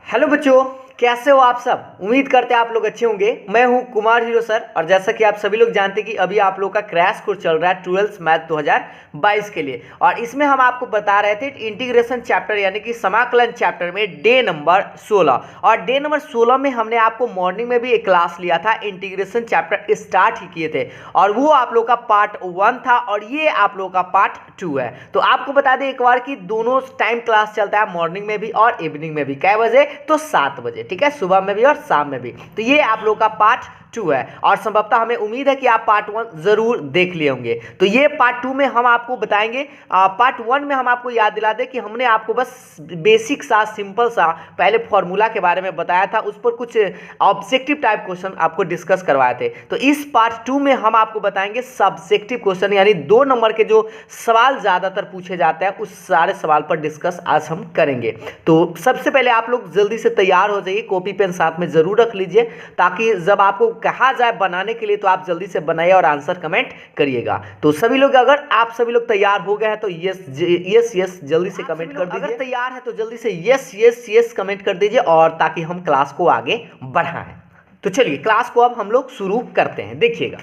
Hello बच्चों, कैसे हो आप सब। उम्मीद करते हैं आप लोग अच्छे होंगे। मैं हूं कुमार हीरो सर और जैसा कि आप सभी लोग जानते हैं कि अभी आप लोग का क्रैश कोर्स चल रहा है 12th मैथ 2022 के लिए। और इसमें हम आपको बता रहे थे इंटीग्रेशन चैप्टर यानी कि समाकलन चैप्टर में डे नंबर 16। और डे नंबर 16 में हमने आपको मॉर्निंग में भी एक क्लास लिया था, इंटीग्रेशन चैप्टर स्टार्ट ही किए थे और वो आप लोग का पार्ट 1 था और ये आप लोग का पार्ट 2 है। तो आपको बता दें एक बार कि दोनों टाइम क्लास चलता है, मॉर्निंग में भी और इवनिंग में भी। कै बजे? तो 7 बजे, ठीक है, सुबह में भी और शाम में भी। तो ये आप लोग का पार्ट 2 है और संभवतः हमें उम्मीद है कि आप पार्ट 1 जरूर देख लिए होंगे। तो ये पार्ट 2 में हम आपको बताएंगे। पार्ट 1 में हम आपको याद दिला दें कि हमने आपको बस बेसिक सा सिंपल सा पहले फॉर्मूला के बारे में बताया था, उस पर कुछ ऑब्जेक्टिव टाइप क्वेश्चन आपको डिस्कस करवाए थे। तो इस पार्ट 2 में हम आपको बताएंगे सब्जेक्टिव क्वेश्चन, यानी 2 नंबर के जो सवाल ज्यादातर पूछे जाते हैं उस सारे सवाल पर डिस्कस आज हम करेंगे। तो सबसे पहले आप लोग जल्दी से तैयार हो जाइए, कॉपी पेन साथ में जरूर रख लीजिए ताकि जब आपको कहा जाए बनाने के लिए तो आप जल्दी से बनाइए और आंसर कमेंट करिएगा। तो सभी लोग, अगर आप सभी लोग तैयार हो गए हैं तो यस यस यस जल्दी से कमेंट कर दीजिए। अगर तैयार है तो जल्दी से यस यस यस कमेंट कर दीजिए और ताकि हम क्लास को आगे बढ़ाएं। तो चलिए क्लास को अब हम लोग शुरू करते हैं। देखिएगा,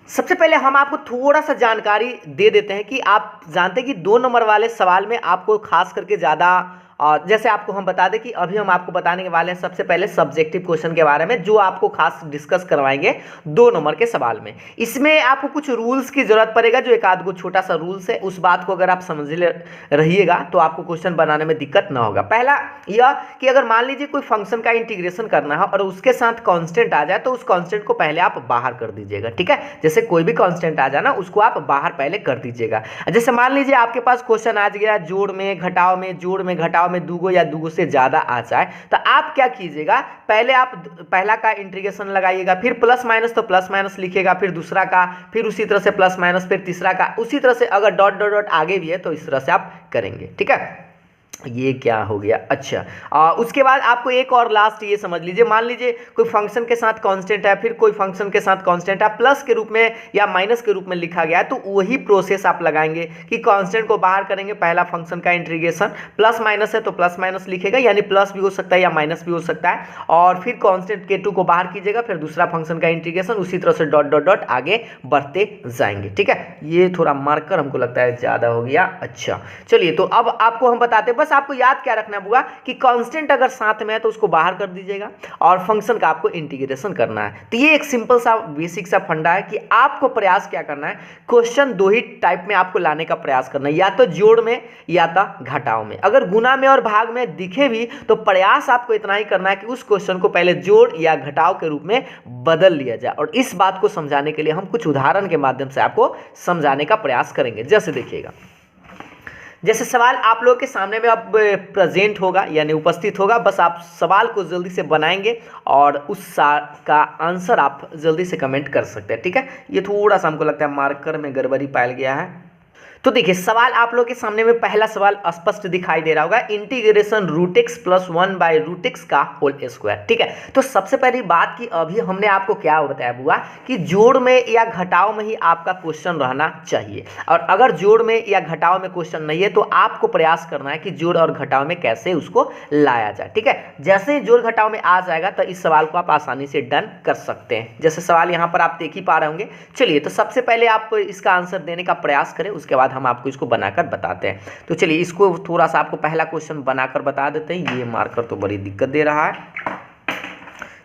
सबसे पहले हम आपको थोड़ा सा जानकारी दे देते हैं कि आप जानते हैं कि 2 नंबर वाले सवाल में आपको खास करके ज़्यादा जैसे आपको हम बता दें कि अभी हम आपको बताने वाले हैं सबसे पहले सब्जेक्टिव क्वेश्चन के बारे में जो आपको खास डिस्कस करवाएंगे 2 नंबर के सवाल में। इसमें आपको कुछ रूल्स की जरूरत पड़ेगा, जो एक आध गो छोटा सा रूल्स है, उस बात को अगर आप समझ ले रहिएगा तो आपको क्वेश्चन बनाने में दिक्कत ना होगा। पहला यह कि अगर मान लीजिए कोई फंक्शन का इंटीग्रेशन करना है और उसके साथ कॉन्स्टेंट आ जाए तो उस कॉन्स्टेंट को पहले आप बाहर कर दीजिएगा, ठीक है। जैसे कोई भी कॉन्स्टेंट आ जाए ना, उसको आप बाहर पहले कर दीजिएगा। जैसे मान लीजिए आपके पास क्वेश्चन आ गया जोड़ में घटाव में, जोड़ में घटाव में दूगो या दूगो से ज्यादा आ जाए तो आप क्या कीजिएगा, पहले आप पहला का इंटीग्रेशन लगाइएगा, फिर प्लस माइनस तो प्लस माइनस लिखिएगा, फिर दूसरा का, फिर उसी तरह से प्लस माइनस, फिर तीसरा का, उसी तरह से अगर डॉट डॉट डॉट आगे भी है तो इस तरह से आप करेंगे, ठीक है। ये क्या हो गया, अच्छा। उसके बाद आपको एक और लास्ट ये समझ लीजिए, मान लीजिए कोई फंक्शन के साथ कांस्टेंट है, फिर कोई फंक्शन के साथ कांस्टेंट है प्लस के रूप में या माइनस के रूप में लिखा गया है, तो वही प्रोसेस आप लगाएंगे कि कांस्टेंट को बाहर करेंगे, पहला फंक्शन का इंटीग्रेशन, प्लस माइनस है तो प्लस माइनस लिखेगा, यानी प्लस भी हो सकता है या माइनस भी हो सकता है, और फिर कांस्टेंट K2 को बाहर कीजिएगा, फिर दूसरा फंक्शन का इंटीग्रेशन, उसी तरह से डॉट डॉट डॉट आगे बढ़ते जाएंगे, ठीक है। ये थोड़ा मार्कर हमको लगता है ज्यादा हो गया। अच्छा चलिए, तो अब आपको हम बताते हैं, बस आपको याद क्या रखना होगा कि कांस्टेंट अगर साथ में है तो उसको बाहर कर दीजिएगा और फंक्शन का आपको इंटीग्रेशन करना है। तो ये एक सिंपल सा बेसिक सा फंडा है कि आपको प्रयास क्या करना है, क्वेश्चन 2 ही टाइप में आपको लाने का प्रयास करना है, या तो जोड़ में या तो घटाव में। अगर गुना में और भाग में दिखे भी तो प्रयास आपको इतना ही करना है कि उस क्वेश्चन को पहले जोड़ या घटाव के रूप में बदल लिया जाए। और इस बात को समझाने के लिए हम कुछ उदाहरण के माध्यम से आपको समझाने का प्रयास करेंगे। जैसे देखिएगा, जैसे सवाल आप लोगों के सामने में अब प्रेजेंट होगा यानी उपस्थित होगा, बस आप सवाल को जल्दी से बनाएंगे और उस का आंसर आप जल्दी से कमेंट कर सकते हैं, ठीक है। ये थोड़ा सा हमको लगता है मार्कर में गड़बड़ी पाया गया है। तो देखिए, सवाल आप लोग के सामने में पहला सवाल स्पष्ट दिखाई दे रहा होगा, integration root x plus 1 by root x का होल स्क्वायर, ठीक है। तो सबसे पहली बात कि अभी हमने आपको क्या बताया बुआ कि जोड़ में या घटाव में ही आपका क्वेश्चन रहना चाहिए, और अगर जोड़ में या घटाव में क्वेश्चन नहीं है तो आपको प्रयास करना है कि जोड़ और घटाव में कैसे उसको लाया जाए, ठीक है। जैसे ही जोड़ घटाव में आ जाएगा तो इस सवाल को आप आसानी से डन कर सकते हैं। जैसे सवाल यहाँ पर आप देख ही पा रहे होंगे। चलिए, तो सबसे पहले आप इसका आंसर देने का प्रयास करें, उसके बाद हम आपको इसको बनाकर बताते हैं। तो चलिए, इसको थोड़ा सा आपको पहला क्वेश्चन बनाकर बता देते हैं। ये मार्कर तो बड़ी दिक्कत दे रहा है।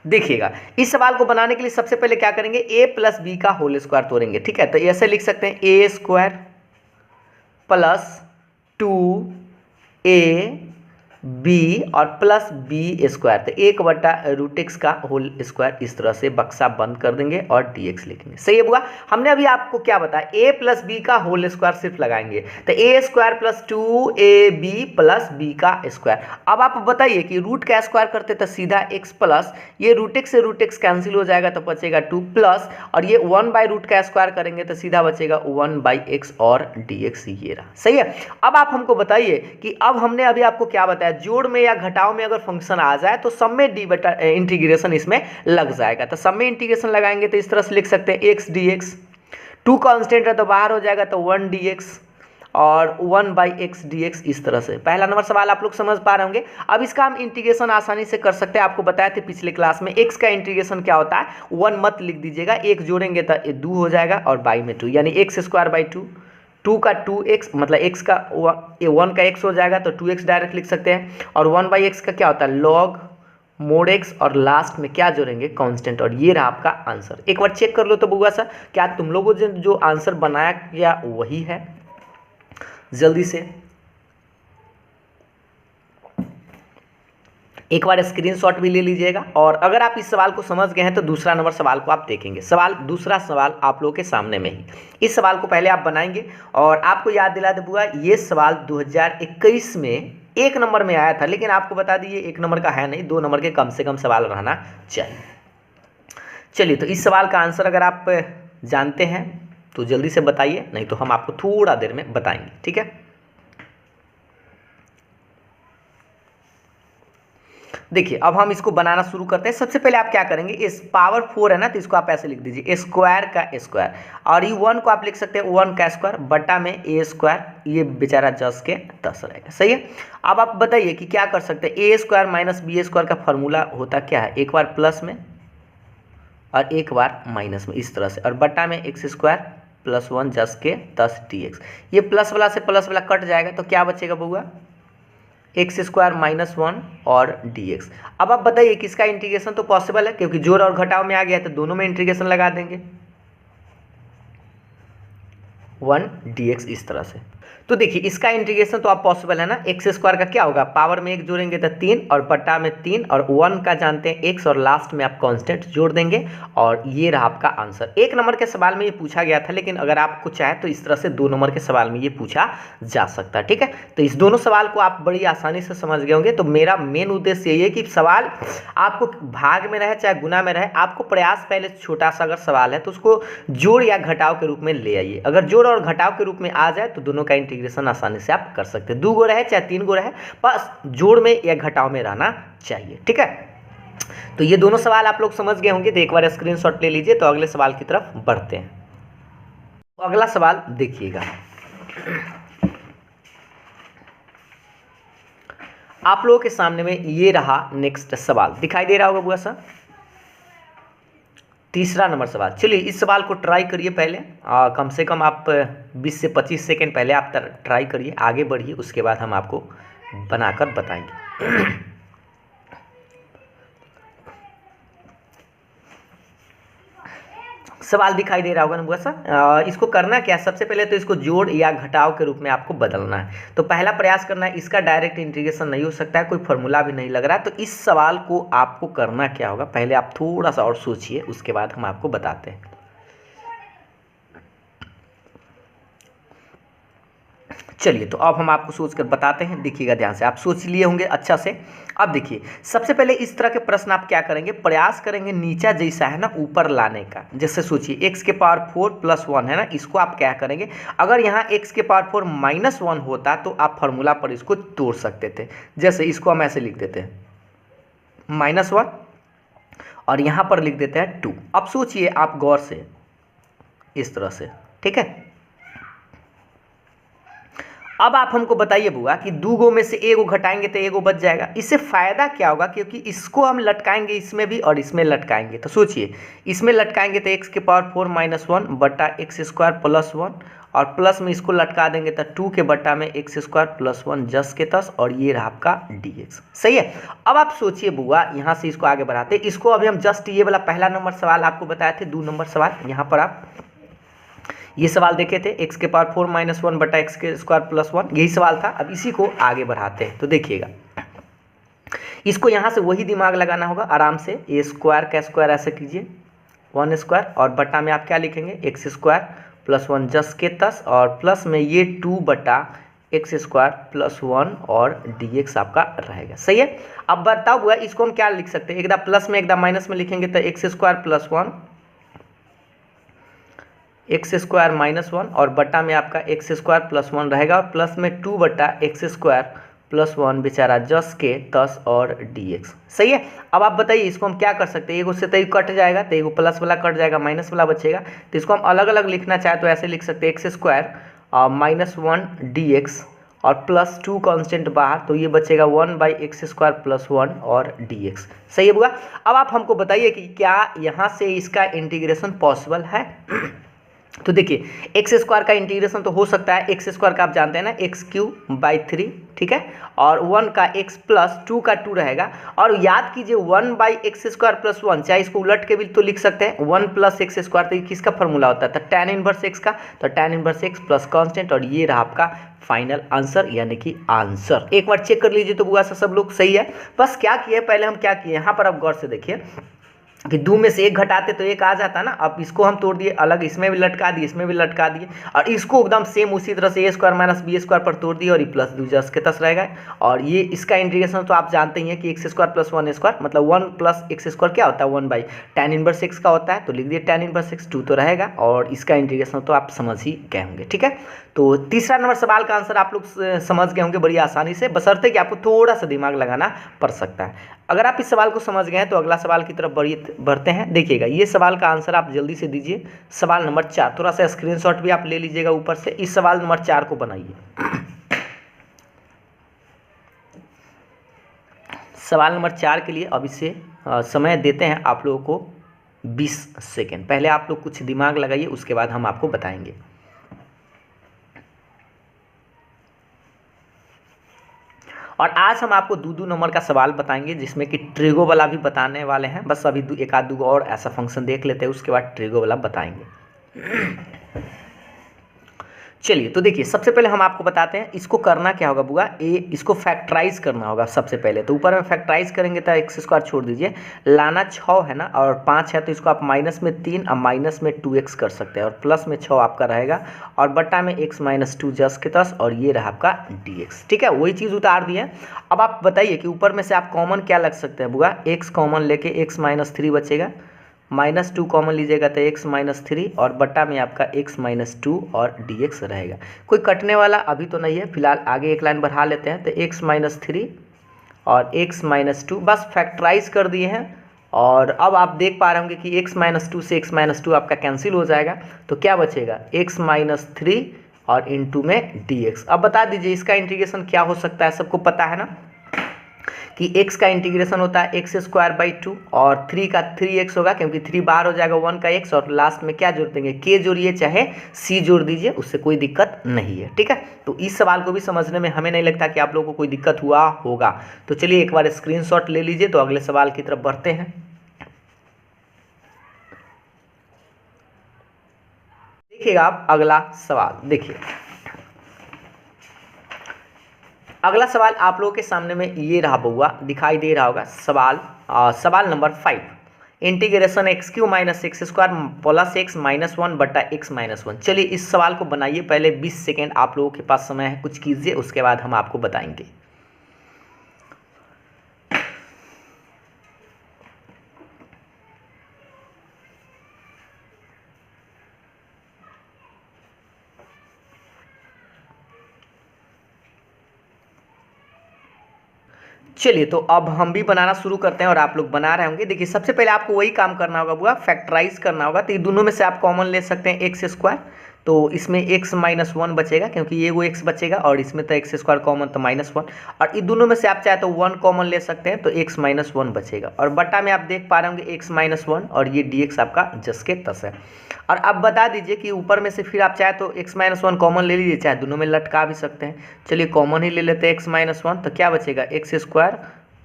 देखिएगा, इस सवाल को बनाने के लिए सबसे पहले क्या करेंगे, a प्लस बी का होल स्क्वायर तोड़ेंगे, ठीक है। तो ऐसे लिख सकते हैं a स्क्वायर प्लस 2ab और प्लस बी स्क्वायर, तो 1/√x का होल स्क्वायर, इस तरह से बक्सा बंद कर देंगे और dx लिखेंगे। सही है बुआ। हमने अभी आपको क्या बताया, a प्लस बी का होल स्क्वायर सिर्फ लगाएंगे, तो a square plus 2ab plus b का स्क्वायर। अब आप बताइए कि रूट का स्क्वायर करते तो सीधा x प्लस, ये रूट से रूट एक्स कैंसिल हो जाएगा तो बचेगा 2 प्लस, और ये 1/रूट का स्क्वायर करेंगे तो सीधा बचेगा 1/x और dx, ये रहा। सही है। अब आप हमको बताइए कि अब हमने अभी आपको क्या बताया, जोड़ में या घटाव में अगर फंक्शन आ जाए तो सब में इंटीग्रेशन इसमें लग जाएगा। तो सब में इंटीग्रेशन लगाएंगे तो इस तरह से लिख सकते हैं x dx, 2 कांस्टेंट है तो बाहर हो जाएगा तो 1 dx, और 1/x dx इस तरह से। पहला नंबर सवाल आप लोग समझ पा रहे होंगे। अब इसका हम इंटीग्रेशन आसानी से कर सकते हैं। आपको बताए थे पिछले क्लास में x का इंटीग्रेशन क्या होता है, 1 मत लिख दीजिएगा, 1 जोड़ेंगे तो ये 2 हो जाएगा और बाई में 2 यानी x² 2 का 2x मतलब x का 1 का x हो जाएगा तो 2x डायरेक्ट लिख सकते हैं। और 1/x का क्या होता है, log mod x और लास्ट में क्या जोड़ेंगे, कांस्टेंट। और ये रहा आपका आंसर। एक बार चेक कर लो तो बुआ सा, क्या तुम लोगों ने जो आंसर बनाया क्या वही है? जल्दी से एक बार स्क्रीनशॉट भी ले लीजिएगा। और अगर आप इस सवाल को समझ गए हैं तो दूसरा नंबर सवाल को आप देखेंगे। दूसरा सवाल आप लोगों के सामने में ही। इस सवाल को पहले आप बनाएंगे और आपको याद दिला दे बुआ, ये सवाल 2021 में 1 नंबर में आया था, लेकिन आपको बता दिए 1 नंबर का है नहीं, 2 नंबर के कम से कम सवाल रहना चाहिए। चलिए, तो इस सवाल का आंसर अगर आप जानते हैं तो जल्दी से बताइए, नहीं तो हम आपको थोड़ा देर में बताएंगे, ठीक है। देखिए, अब हम इसको बनाना शुरू करते हैं। सबसे पहले आप क्या करेंगे, इस पावर 4 है ना, तो इसको आप ऐसे लिख दीजिए स्क्वायर का स्क्वायर, और ये 1 को आप लिख सकते हैं 1 का स्क्वायर बटा में a स्क्वायर, ये बेचारा 10 के 10 रहेगा। सही है। अब आप बताइए कि क्या कर सकते हैं, a² माइनस b स्क्वायर का फॉर्मूला होता क्या है, एक बार प्लस में और एक बार माइनस में इस तरह से, और बटा में x² प्लस 1 10 के 10 dx। ये प्लस वाला से प्लस वाला कट जाएगा तो क्या बचेगा बउआ, x² माइनस 1 और dx। अब आप बताइए कि इसका इंटीग्रेशन तो पॉसिबल है, क्योंकि जोड़ और घटाव में आ गया तो दोनों में इंटीग्रेशन लगा देंगे, 1 dx इस तरह से। तो देखिए, इसका इंटीग्रेशन तो आप पॉसिबल है ना, x² का क्या होगा, पावर में 1 जोड़ेंगे तो 3 और बटा में 3 और 1 का जानते हैं x और लास्ट में आप कांस्टेंट जोड़ देंगे, और ये रहा आपका आंसर। 1 नंबर के सवाल में ये पूछा गया था, लेकिन अगर आपको चाहे तो इस तरह से 2 नंबर के सवाल में ये पूछा जा सकता है, ठीक है। तो इस दोनों सवाल को आप बड़ी आसानी से समझ गए होंगे। तो मेरा मेन उद्देश्य यही है कि सवाल आपको भाग में रहे चाहे गुना में रहे, आपको प्रयास पहले छोटा सा अगर सवाल है तो उसको जोड़ या घटाव के रूप में ले आइए। अगर जोड़ और घटाव के रूप में आ जाए तो दोनों का इंटीग्रेशन आसानी से आप कर सकते हैं। 2 गो रहे चाहे 3 गो रहे, बस जोड़ में या घटाव में रहना चाहिए, ठीक है। तो ये दोनों सवाल आप लोग समझ गए होंगे। तो एक बार स्क्रीनशॉट ले लीजिए। तो अगले सवाल की तरफ बढ़ते हैं। तो अगला सवाल देखिएगा, आप लोगों के सामने में ये रहा नेक्स्ट सवाल, दिखाई दे रहा होगा बुआ सा, तीसरा नंबर सवाल। चलिए, इस सवाल को ट्राई करिए पहले, कम से कम आप 20 से 25 सेकेंड पहले आप ट्राई करिए, आगे बढ़िए, उसके बाद हम आपको बनाकर बताएंगे। सवाल दिखाई दे रहा होगा ना बुआ सा। इसको करना क्या है, सबसे पहले तो इसको जोड़ या घटाव के रूप में आपको बदलना है। तो पहला प्रयास करना है, इसका डायरेक्ट इंटीग्रेशन नहीं हो सकता है, कोई फॉर्मूला भी नहीं लग रहा है। तो इस सवाल को आपको करना क्या होगा, पहले आप थोड़ा सा और सोचिए, उसके बाद हम आपको बताते हैं। चलिए, तो अब हम आपको सोचकर बताते हैं। देखिएगा ध्यान से, आप सोच लिए होंगे अच्छा से। अब देखिए, सबसे पहले इस तरह के प्रश्न आप क्या करेंगे, प्रयास करेंगे नीचा जैसा है ना ऊपर लाने का। जैसे सोचिए x के पावर 4 प्लस 1 है ना, इसको आप क्या करेंगे, अगर यहाँ x के पावर 4 माइनस 1 होता तो आप फार्मूला पर इसको तोड़ सकते थे। जैसे इसको हम ऐसे लिख देते हैं -1 और यहाँ पर लिख देते हैं 2। अब सोचिए आप गौर से इस तरह से, ठीक है। अब आप हमको बताइए बुआ कि 2 गो में से 1 गो घटाएंगे तो 1 गो बच जाएगा। इससे फ़ायदा क्या होगा, क्योंकि इसको हम लटकाएंगे इसमें भी और इसमें लटकाएंगे। तो सोचिए, इसमें लटकाएंगे तो x के पावर 4 माइनस 1 बटा x² प्लस 1, और प्लस में इसको लटका देंगे तो 2 के बटा में x² प्लस 1 10 के 10, और ये रहा आपका dx। सही है। अब आप सोचिए बुआ, यहाँ से इसको आगे बढ़ाते, इसको अभी हम जस्ट ये वाला पहला नंबर सवाल आपको बताए थे, 2 नंबर सवाल, यहाँ पर आप ये सवाल देखे थे, x के पावर 4 माइनस 1 बटा x² प्लस 1, यही सवाल था। अब इसी को आगे बढ़ाते हैं। तो देखिएगा, इसको यहाँ से वही दिमाग लगाना होगा आराम से। a² का स्क्वायर ऐसे कीजिए 1² और बटा में आप क्या लिखेंगे x² प्लस 1 10 के 10, और प्लस में ये 2 बटा x² प्लस 1 और dx आपका रहेगा। सही है। अब बताओ बुआ, इसको हम क्या लिख सकते हैं, एकदम प्लस में एकदम माइनस में लिखेंगे तो x² प्लस 1 x² माइनस 1 और बटा में आपका x² प्लस 1 रहेगा, और प्लस में 2 बटा x² प्लस 1 बेचारा 10 के 10 और dx। सही है। अब आप बताइए इसको हम क्या कर सकते हैं, एगो से तो कट जाएगा, तो एगो प्लस वाला कट जाएगा, माइनस वाला बचेगा। तो इसको हम अलग अलग लिखना चाहे तो ऐसे लिख सकते हैं x² -1 dx और +2 कांस्टेंट बाहर, तो ये बचेगा 1/x² + 1 और dx। सही है बुआ। अब आप हमको बताइए कि क्या यहाँ से इसका इंटीग्रेशन पॉसिबल है? तो देखिए x² का इंटीग्रेशन तो हो सकता है, x² का आप जानते हैं ना x³/3, ठीक है, और 1 का x प्लस 2 का 2 रहेगा। और याद कीजिए 1/x² + 1, चाहे इसको उलट के भी तो लिख सकते हैं 1 + x², तो ये किसका फॉर्मूला होता है? तो tan इनवर्स x का, तो tan inverse x plus constant, और ये रहा आपका फाइनल आंसर यानी कि आंसर। एक बार चेक कर लीजिए तो बुआ सा सब लोग सही है। बस क्या किए, पहले हम क्या किए यहाँ पर, आप गौर से देखिए कि 2 में से 1 घटाते तो 1 आ जाता ना। अब इसको हम तोड़ दिए अलग, इसमें भी लटका दिए, इसमें भी लटका दिए, और इसको एकदम सेम उसी तरह से a² - b² पर तोड़ दिए, और ये प्लस 2 जस के तस रहेगा। और ये इसका इंटीग्रेशन तो आप जानते ही हैं कि x² + 1a², मतलब 1 + x² क्या होता है 1/ tan इनवर्स x का होता है, तो लिख दिए tan इनवर्स x, 2 तो रहेगा, और इसका इंटीग्रेशन तो आप समझ ही गए होंगे। ठीक है, तो तीसरा नंबर सवाल का आंसर आप लोग समझ गए होंगे बड़ी आसानी से, बशर्ते कि आपको थोड़ा सा दिमाग लगाना पड़ सकता है। अगर आप इस सवाल को समझ गए हैं तो अगला सवाल की तरफ बढ़ते हैं। देखिएगा ये सवाल का आंसर आप जल्दी से दीजिए। सवाल नंबर 4, थोड़ा सा स्क्रीनशॉट भी आप ले लीजिएगा ऊपर से। इस सवाल नंबर 4 को बनाइए। सवाल नंबर 4 के लिए अब इसे समय देते हैं आप लोगों को 20 सेकेंड। पहले आप लोग कुछ दिमाग लगाइए, उसके बाद हम आपको बताएंगे। और आज हम आपको 2 नंबर का सवाल बताएंगे, जिसमें कि ट्रिगो वाला भी बताने वाले हैं। बस अभी एक आध दो और ऐसा फंक्शन देख लेते हैं, उसके बाद ट्रिगो वाला बताएंगे। चलिए तो देखिए सबसे पहले हम आपको बताते हैं इसको करना क्या होगा बुआ। इसको फैक्टराइज करना होगा सबसे पहले। तो ऊपर में फैक्टराइज करेंगे तो x² छोड़ दीजिए, लाना 6 है ना, और 5 है, तो इसको आप -3 और -2x कर सकते हैं, और प्लस में 6 आपका रहेगा, और बट्टा में x - 2 जस के तस, और ये रहा आपका dx। ठीक है, वही चीज़ उतार दिए। अब आप बताइए कि ऊपर में से आप कॉमन क्या लग सकते हैं बुआ। x कॉमन लेके x - 3 बचेगा, -2 कॉमन लीजिएगा तो x - 3, और बट्टा में आपका x - 2 और dx रहेगा। कोई कटने वाला अभी तो नहीं है, फिलहाल आगे एक लाइन बढ़ा लेते हैं। तो x - 3 और x - 2 बस फैक्टराइज कर दिए हैं। और अब आप देख पा रहे होंगे कि x - 2 से x - 2 आपका कैंसिल हो जाएगा, तो क्या बचेगा x - 3 और इंटू में dx। अब बता दीजिए इसका इंटीग्रेशन क्या हो सकता है, सबको पता है ना कि x का इंटीग्रेशन होता है x²/2, और 3 का 3x होगा, क्योंकि 3 बाहर हो जाएगा 1 का x, और लास्ट में क्या जोड़ देंगे k जोड़िए चाहे c जोड़ दीजिए, उससे कोई दिक्कत नहीं है। ठीक है, तो इस सवाल को भी समझने में हमें नहीं लगता कि आप लोगों को कोई दिक्कत हुआ होगा। तो चलिए एक बार स्क्रीनशॉट ले लीजिए, तो अगले सवाल की तरफ बढ़ते हैं। देखिएगा आप अगला सवाल देखिए। अगला सवाल आप लोगों के सामने में ये रहा बउआ, दिखाई दे रहा होगा सवाल। सवाल number 5, integration x³ - x² plus x -1 बटा x -1। चलिए इस सवाल को बनाइए। पहले 20 सेकेंड आप लोगों के पास समय है, कुछ कीजिए, उसके बाद हम आपको बताएंगे। चलिए तो अब हम भी बनाना शुरू करते हैं और आप लोग बना रहे होंगे। देखिए सबसे पहले आपको वही काम करना होगा बुआ, फैक्टराइज करना होगा। तो ये दोनों में से आप कॉमन ले सकते हैं x², तो इसमें x - 1 बचेगा, क्योंकि ये वो x बचेगा, और इसमें तो x² कॉमन तो -1, और इन दोनों में से आप चाहे तो 1 कॉमन ले सकते हैं, तो x - 1 बचेगा, और बटा में आप देख पा रहे होंगे x - 1, और ये dx आपका जस के तस है। और अब बता दीजिए कि ऊपर में से फिर आप चाहे तो x - 1 कॉमन ले लीजिए, चाहे दोनों में लटका भी सकते हैं। चलिए कॉमन ही ले लेते हैं x - 1, तो क्या बचेगा x²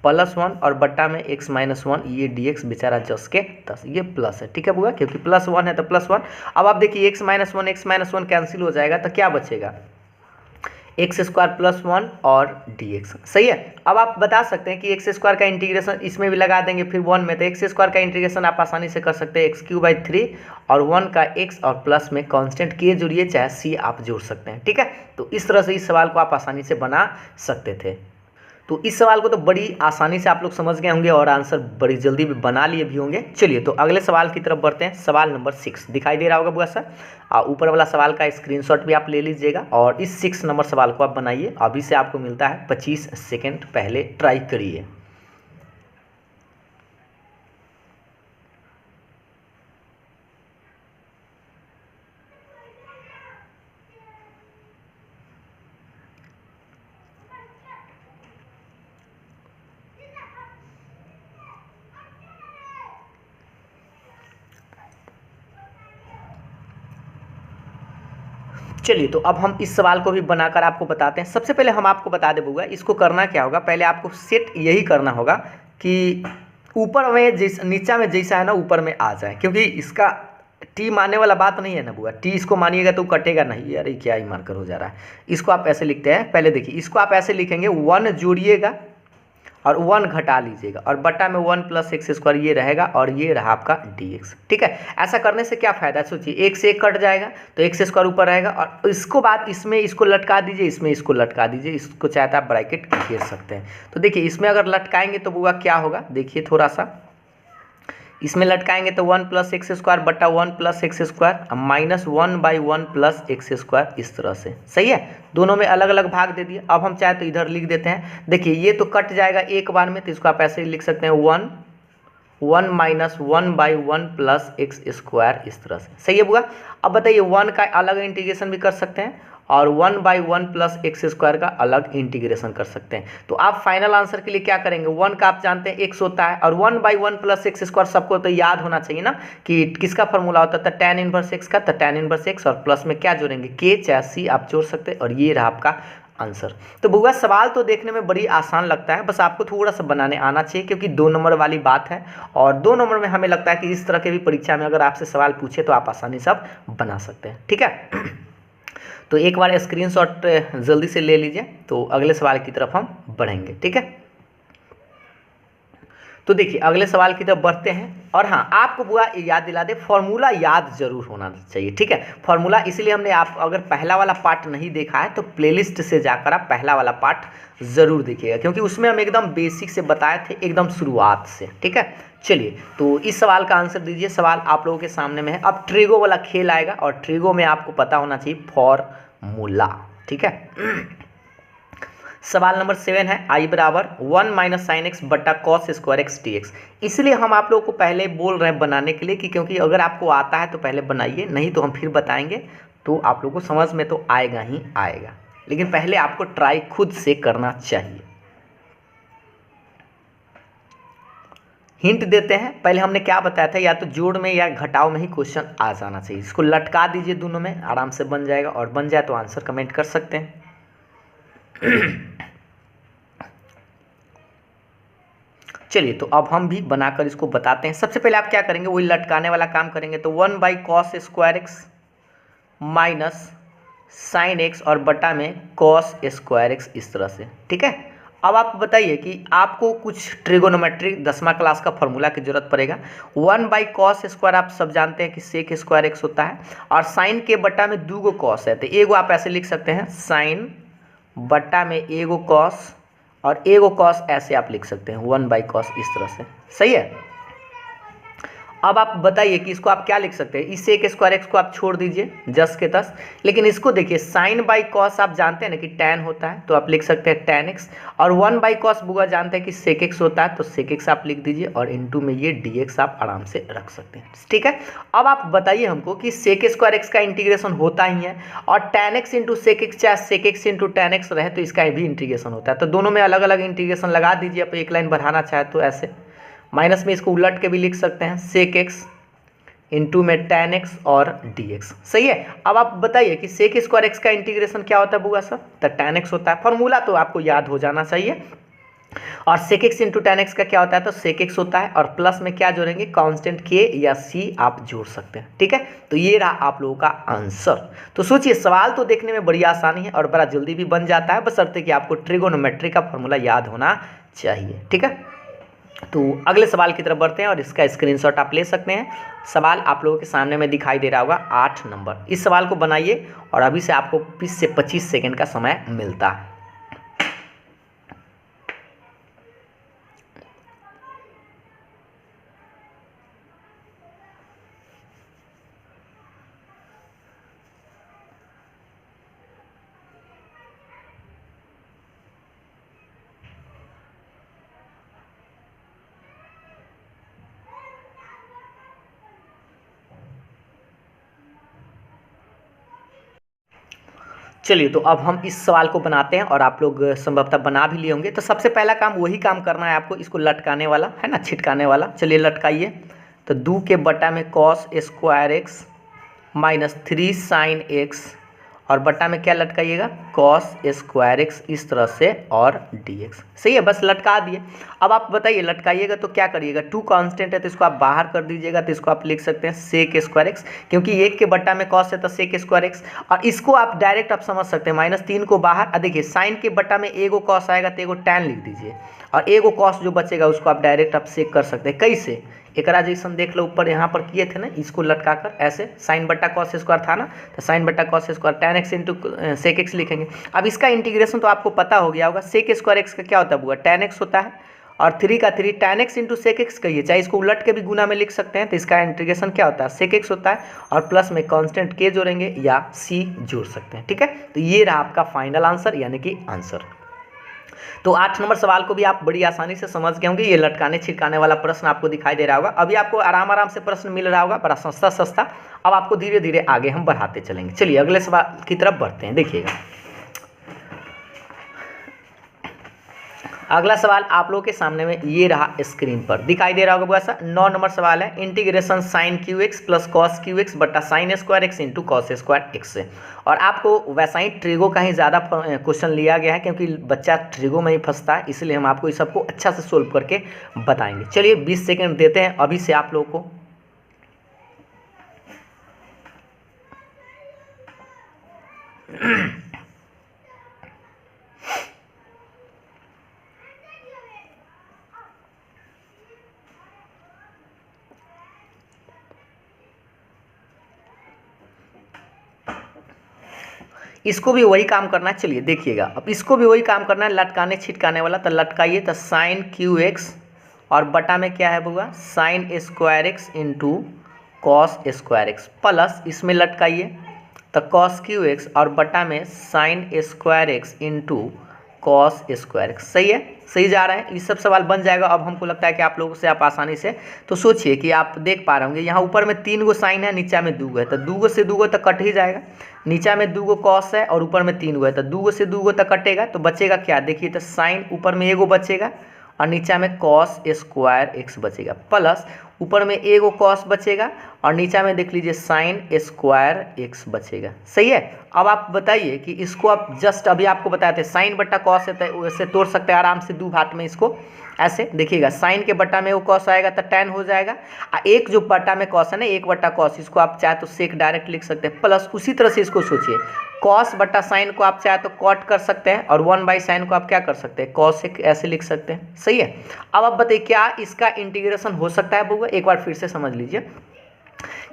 + 1, और बट्टा में x - 1, ये dx बेचारा जस के तस, ये प्लस है। ठीक है बुआ, क्योंकि +1 है तो +1। अब आप देखिए x - 1 कैंसिल हो जाएगा, तो क्या बचेगा x² + 1 और dx। सही है, अब आप बता सकते हैं कि x² का इंटीग्रेशन इसमें भी लगा देंगे फिर 1 में, तो x² का इंटीग्रेशन आप आसानी से कर सकते हैं x³/3 और 1 का x, और प्लस में कांस्टेंट k जोड़िए चाहे c आप जोड़ सकते हैं। ठीक है, तो इस तरह से इस सवाल को आप आसानी से बना सकते थे। तो इस सवाल को तो बड़ी आसानी से आप लोग समझ गए होंगे, और आंसर बड़ी जल्दी भी बना लिए भी होंगे। चलिए तो अगले सवाल की तरफ बढ़ते हैं। सवाल नंबर 6 दिखाई दे रहा होगा बुआ सर, ऊपर वाला सवाल का स्क्रीनशॉट भी आप ले लीजिएगा, और इस 6 नंबर सवाल को आप बनाइए। अभी से आपको मिलता है 25 सेकेंड, पहले ट्राई करिए। चलिए तो अब हम इस सवाल को भी बनाकर आपको बताते हैं। सबसे पहले हम आपको बता दें बउआ, इसको करना क्या होगा, पहले आपको सेट यही करना होगा कि ऊपर में जैसा नीचा में जैसा है ना ऊपर में आ जाए, क्योंकि इसका टी मानने वाला बात नहीं है ना बुआ, टी इसको मानिएगा तो कटेगा नहीं। अरे क्या ही मार्कर हो जा रहा है। इसको आप ऐसे लिखते हैं, पहले देखिए इसको आप ऐसे लिखेंगे 1 जोड़िएगा और 1 घटा लीजिएगा और बटा में 1 प्लस एक्स स्क्वायर ये रहेगा और ये रहा आपका dx। ठीक है, ऐसा करने से क्या फ़ायदा है सोचिए, एक से एक कट जाएगा तो एक्स स्क्वायर ऊपर रहेगा और इसको बाद इसमें इसको लटका दीजिए, इसमें इसको लटका दीजिए, इसको चाहे तो आप ब्रैकेट घेर सकते हैं। तो देखिए इसमें अगर लटकाएंगे तो बुआ क्या होगा, देखिए थोड़ा सा इसमें लटकाएंगे तो 1 प्लस एक्स स्क्वायर बटा 1 plus x square minus 1 by 1 plus x square, इस तरह से। सही है, दोनों में अलग अलग भाग दे दिए। अब हम चाहे तो इधर लिख देते हैं, देखिए ये तो कट जाएगा एक बार में, तो इसको आप ऐसे ही लिख सकते हैं 1 minus 1 by 1 plus x square, इस तरह से। सही है बुआ। अब बताइए 1 का अलग इंटीग्रेशन भी कर सकते हैं और 1 बाई 1 प्लस एक्स स्क्वायर का अलग इंटीग्रेशन कर सकते हैं। तो आप फाइनल आंसर के लिए क्या करेंगे, 1 का आप जानते हैं x होता है और 1 बाई 1 प्लस एक्स स्क्वायर सबको तो याद होना चाहिए ना कि किसका फॉर्मूला होता था, tan इनवर्स x का, तो tan इनवर्स x और प्लस में क्या जोड़ेंगे k चाहे c आप जोड़ सकते हैं और ये रहा आपका आंसर। तो बुआ सवाल तो देखने में बड़ी आसान लगता है, बस आपको थोड़ा सा बनाने आना चाहिए क्योंकि 2 नंबर वाली बात है और 2 नंबर में हमें लगता है कि इस तरह के भी परीक्षा में अगर आपसे सवाल पूछे तो आप आसानी से बना सकते हैं। ठीक है, तो एक बार स्क्रीनशॉट जल्दी से ले लीजिए, तो अगले सवाल की तरफ हम बढ़ेंगे। ठीक है, तो देखिए अगले सवाल की तरफ बढ़ते हैं। और हाँ, आपको बुआ याद दिला दे, फॉर्मूला याद जरूर होना चाहिए। ठीक है, फॉर्मूला इसलिए हमने, आप अगर पहला वाला पार्ट नहीं देखा है तो प्लेलिस्ट से जाकर आप पहला वाला पार्ट ज़रूर देखिएगा, क्योंकि उसमें हम एकदम बेसिक से बताए थे, एकदम शुरुआत से। ठीक है, चलिए तो इस सवाल का आंसर दीजिए। सवाल आप लोगों के सामने में है। अब ट्रिगो वाला खेल आएगा और ट्रिगो में आपको पता होना चाहिए फॉर्मूला। ठीक है, सवाल नंबर 7 है, आई बराबर 1 माइनस साइन एक्स बटा cos square x D x. इसलिए हम आप लोगों को पहले बोल रहे हैं बनाने के लिए कि क्योंकि अगर आपको आता है तो पहले बनाइए, नहीं तो हम फिर बताएंगे तो आप लोगों को समझ में तो आएगा ही आएगा, लेकिन पहले आपको ट्राई खुद से करना चाहिए। हिंट देते हैं, पहले हमने क्या बताया था, या तो जोड़ में या घटाव में ही क्वेश्चन आ जाना चाहिए। इसको लटका दीजिए, दोनों में आराम से बन जाएगा और बन जाए तो आंसर कमेंट कर सकते हैं। चलिए तो अब हम भी बनाकर इसको बताते हैं। सबसे पहले आप क्या करेंगे, वही लटकाने वाला काम करेंगे। तो 1 by cos square x minus sine x और बटा में कॉस स्क्वायर एक्स, इस तरह से। ठीक है, अब आप बताइए कि आपको कुछ ट्रिगोनोमेट्रिक 10वां क्लास का फॉर्मूला की जरूरत पड़ेगा। 1 बाई कॉस स्क्वायर आप सब जानते हैं कि सेक स्क्वायर एक्स होता है और साइन के बटा में 2 कॉस है, तो एगो आप ऐसे लिख सकते हैं साइन बटा में एगो कॉस और एगो कॉस ऐसे आप लिख सकते हैं 1 बाई कॉस, इस तरह से। सही है, अब आप बताइए कि इसको आप क्या लिख सकते हैं, इस सेक स्क्वायर एक्स को आप छोड़ दीजिए जस के तस, लेकिन इसको देखिए साइन बाई कॉस आप जानते हैं ना कि टैन होता है, तो आप लिख सकते हैं टैन एक्स और 1 बाई कॉस बुआ जानते हैं कि सेक एक्स होता है, तो सेक एक्स आप लिख दीजिए और इनटू में ये डी एक्स आप आराम से रख सकते हैं। ठीक है, अब आप बताइए हमको कि सेक स्क्वायर एक्स का इंटीग्रेशन होता ही है और tan x into sec x चाहे sec x into tan x रहे तो इसका भी इंटीग्रेशन होता है, तो दोनों में अलग अलग इंटीग्रेशन लगा दीजिए। आप एक लाइन बढ़ाना चाहे तो ऐसे माइनस में इसको उलट के भी लिख सकते हैं, सेक एक्स इंटू में टैन एक्स और डी एक्स। सही है, अब आप बताइए कि सेक स्क्वायर एक्स का इंटीग्रेशन क्या होता है बुआ सब, तो टैन एक्स होता है। फॉर्मूला तो आपको याद हो जाना चाहिए। और sec x into tan x का क्या होता है, तो सेक एक्स होता है और प्लस में क्या जोड़ेंगे, कांस्टेंट के या सी आप जोड़ सकते हैं। ठीक है, तो ये रहा आप लोगों का आंसर। तो सोचिए सवाल तो देखने में बड़ी आसानी है और बड़ा जल्दी भी बन जाता है, बशर्ते कि आपको ट्रिगोनोमेट्री का फॉर्मूला याद होना चाहिए। ठीक है, तो अगले सवाल की तरफ बढ़ते हैं और इसका स्क्रीनशॉट आप ले सकते हैं। सवाल आप लोगों के सामने में दिखाई दे रहा होगा 8 नंबर। इस सवाल को बनाइए और अभी से आपको 20 से 25 सेकंड का समय मिलता है। चलिए तो अब हम इस सवाल को बनाते हैं और आप लोग संभवतः बना भी लिए होंगे। तो सबसे पहला काम वही काम करना है आपको, इसको लटकाने वाला है ना, छिटकाने वाला। चलिए लटकाइए, तो 2 के बटा में cos square x minus 3 sine x और बट्टा में क्या लटकाइएगा, कॉस स्क्वायर एक्स इस तरह से और dx। सही है, बस लटका दिए। अब आप बताइए लटकाइएगा तो क्या करिएगा, टू कांस्टेंट है तो इसको आप बाहर कर दीजिएगा, तो इसको आप लिख सकते हैं सेक स्क्वायर एक्स, क्योंकि एक के बट्टा में कॉस है तो सेक स्क्वायर एक्स। और इसको आप डायरेक्ट आप समझ सकते हैं, -3 को बाहर, देखिए साइन के बट्टा में एगो कॉस आएगा तो एगो टैन लिख दीजिए, और एगो कॉस जो बचेगा उसको आप डायरेक्ट आप सेक कर सकते हैं। कैसे, एकरा जैसन देख लो, ऊपर यहाँ पर किए थे ना, इसको लटका कर ऐसे साइन बट्टा कॉस स्क्वायर था ना, तो साइन बट्टा cos square tan x into sec x लिखेंगे। अब इसका इंटीग्रेशन तो आपको पता हो गया होगा, सेक स्क्वायर एक्स का क्या होता है बुआ, टैन एक्स होता है, और 3 का 3 tan x into sec x कहिए, चाहे इसको उलट के भी गुना में लिख सकते हैं, तो इसका इंटीग्रेशन क्या होता है, सेक एक्स होता है, और प्लस में कांस्टेंट के जोड़ेंगे या सी जोड़ सकते हैं। ठीक है, तो ये रहा आपका फाइनल आंसर यानी कि आंसर। तो 8 नंबर सवाल को भी आप बड़ी आसानी से समझ गए होंगे, ये लटकाने छिटकाने वाला प्रश्न आपको दिखाई दे रहा होगा। अभी आपको आराम आराम से प्रश्न मिल रहा होगा, बड़ा सस्ता सस्ता। अब आपको धीरे धीरे आगे हम बढ़ाते चलेंगे। चलिए अगले सवाल की तरफ बढ़ते हैं। देखिएगा अगला सवाल आप लोगों के सामने में ये रहा, स्क्रीन पर दिखाई दे रहा होगा बुआ सा। 9 नंबर सवाल है, integration sine cube x plus cos cube x बटा sine square x into cos square x से। और आपको वैसा ही ट्रिगो का ही ज़्यादा क्वेश्चन लिया गया है, क्योंकि बच्चा ट्रिगो में ही फंसता है, इसलिए हम आपको इस सबको अच्छा से सोल्व करके बताएंगे। चलिए 20 सेकेंड देते हैं अभी से आप लोगों को। इसको भी वही काम करना है। चलिए देखिएगा, अब इसको भी वही काम करना है, लटकाने छिटकाने वाला। तो लटकाइए, तो साइन क्यू एक्स और बटा में क्या है बुआ, sign square x into cos square x, plus इसमें लटकाइए तो कॉस क्यू एक्स और बटा में sign square x into cos square x. सही है, सही जा रहा है, ये सब सवाल बन जाएगा। अब हमको लगता है कि आप लोगों से आप आसानी से, तो सोचिए कि आप देख पा रहे होंगे यहाँ ऊपर में 3 गो साइन है, नीचा में 2 गो है, तो 2 गो से 2 गो तक कट ही जाएगा। नीचा में 2 गो कॉस है और ऊपर में 3 गो है, तो 2 गो से 2 गो तक कटेगा, तो बचेगा क्या, देखिए तो साइन ऊपर में एगो बचेगा और नीचा में कॉस स्क्वायर एक्स बचेगा, प्लस ऊपर में एगो कॉस बचेगा और नीचा में देख लीजिए साइन स्क्वायर एक्स बचेगा। सही है, अब आप बताइए कि इसको आप जस्ट अभी आपको बताए थे साइन बट्टा कॉस है, तो वैसे तोड़ सकते हैं आराम से 2 भाग में इसको। ऐसे देखिएगा, साइन के बट्टा में वो कॉस आएगा तो टैन हो जाएगा, एक जो बट्टा में कॉस है ना, 1 बट्टा कॉस, इसको आप चाहे तो सेक डायरेक्ट लिख सकते हैं, प्लस उसी तरह से इसको सोचिए, कॉस बट्टा साइन को आप चाहे तो कॉट कर सकते हैं, और 1/sin को आप क्या कर सकते हैं, कॉसेक ऐसे लिख सकते हैं। सही है, अब आप बताइए क्या इसका इंटीग्रेशन हो सकता है बुआ, एक बार फिर से समझ लीजिए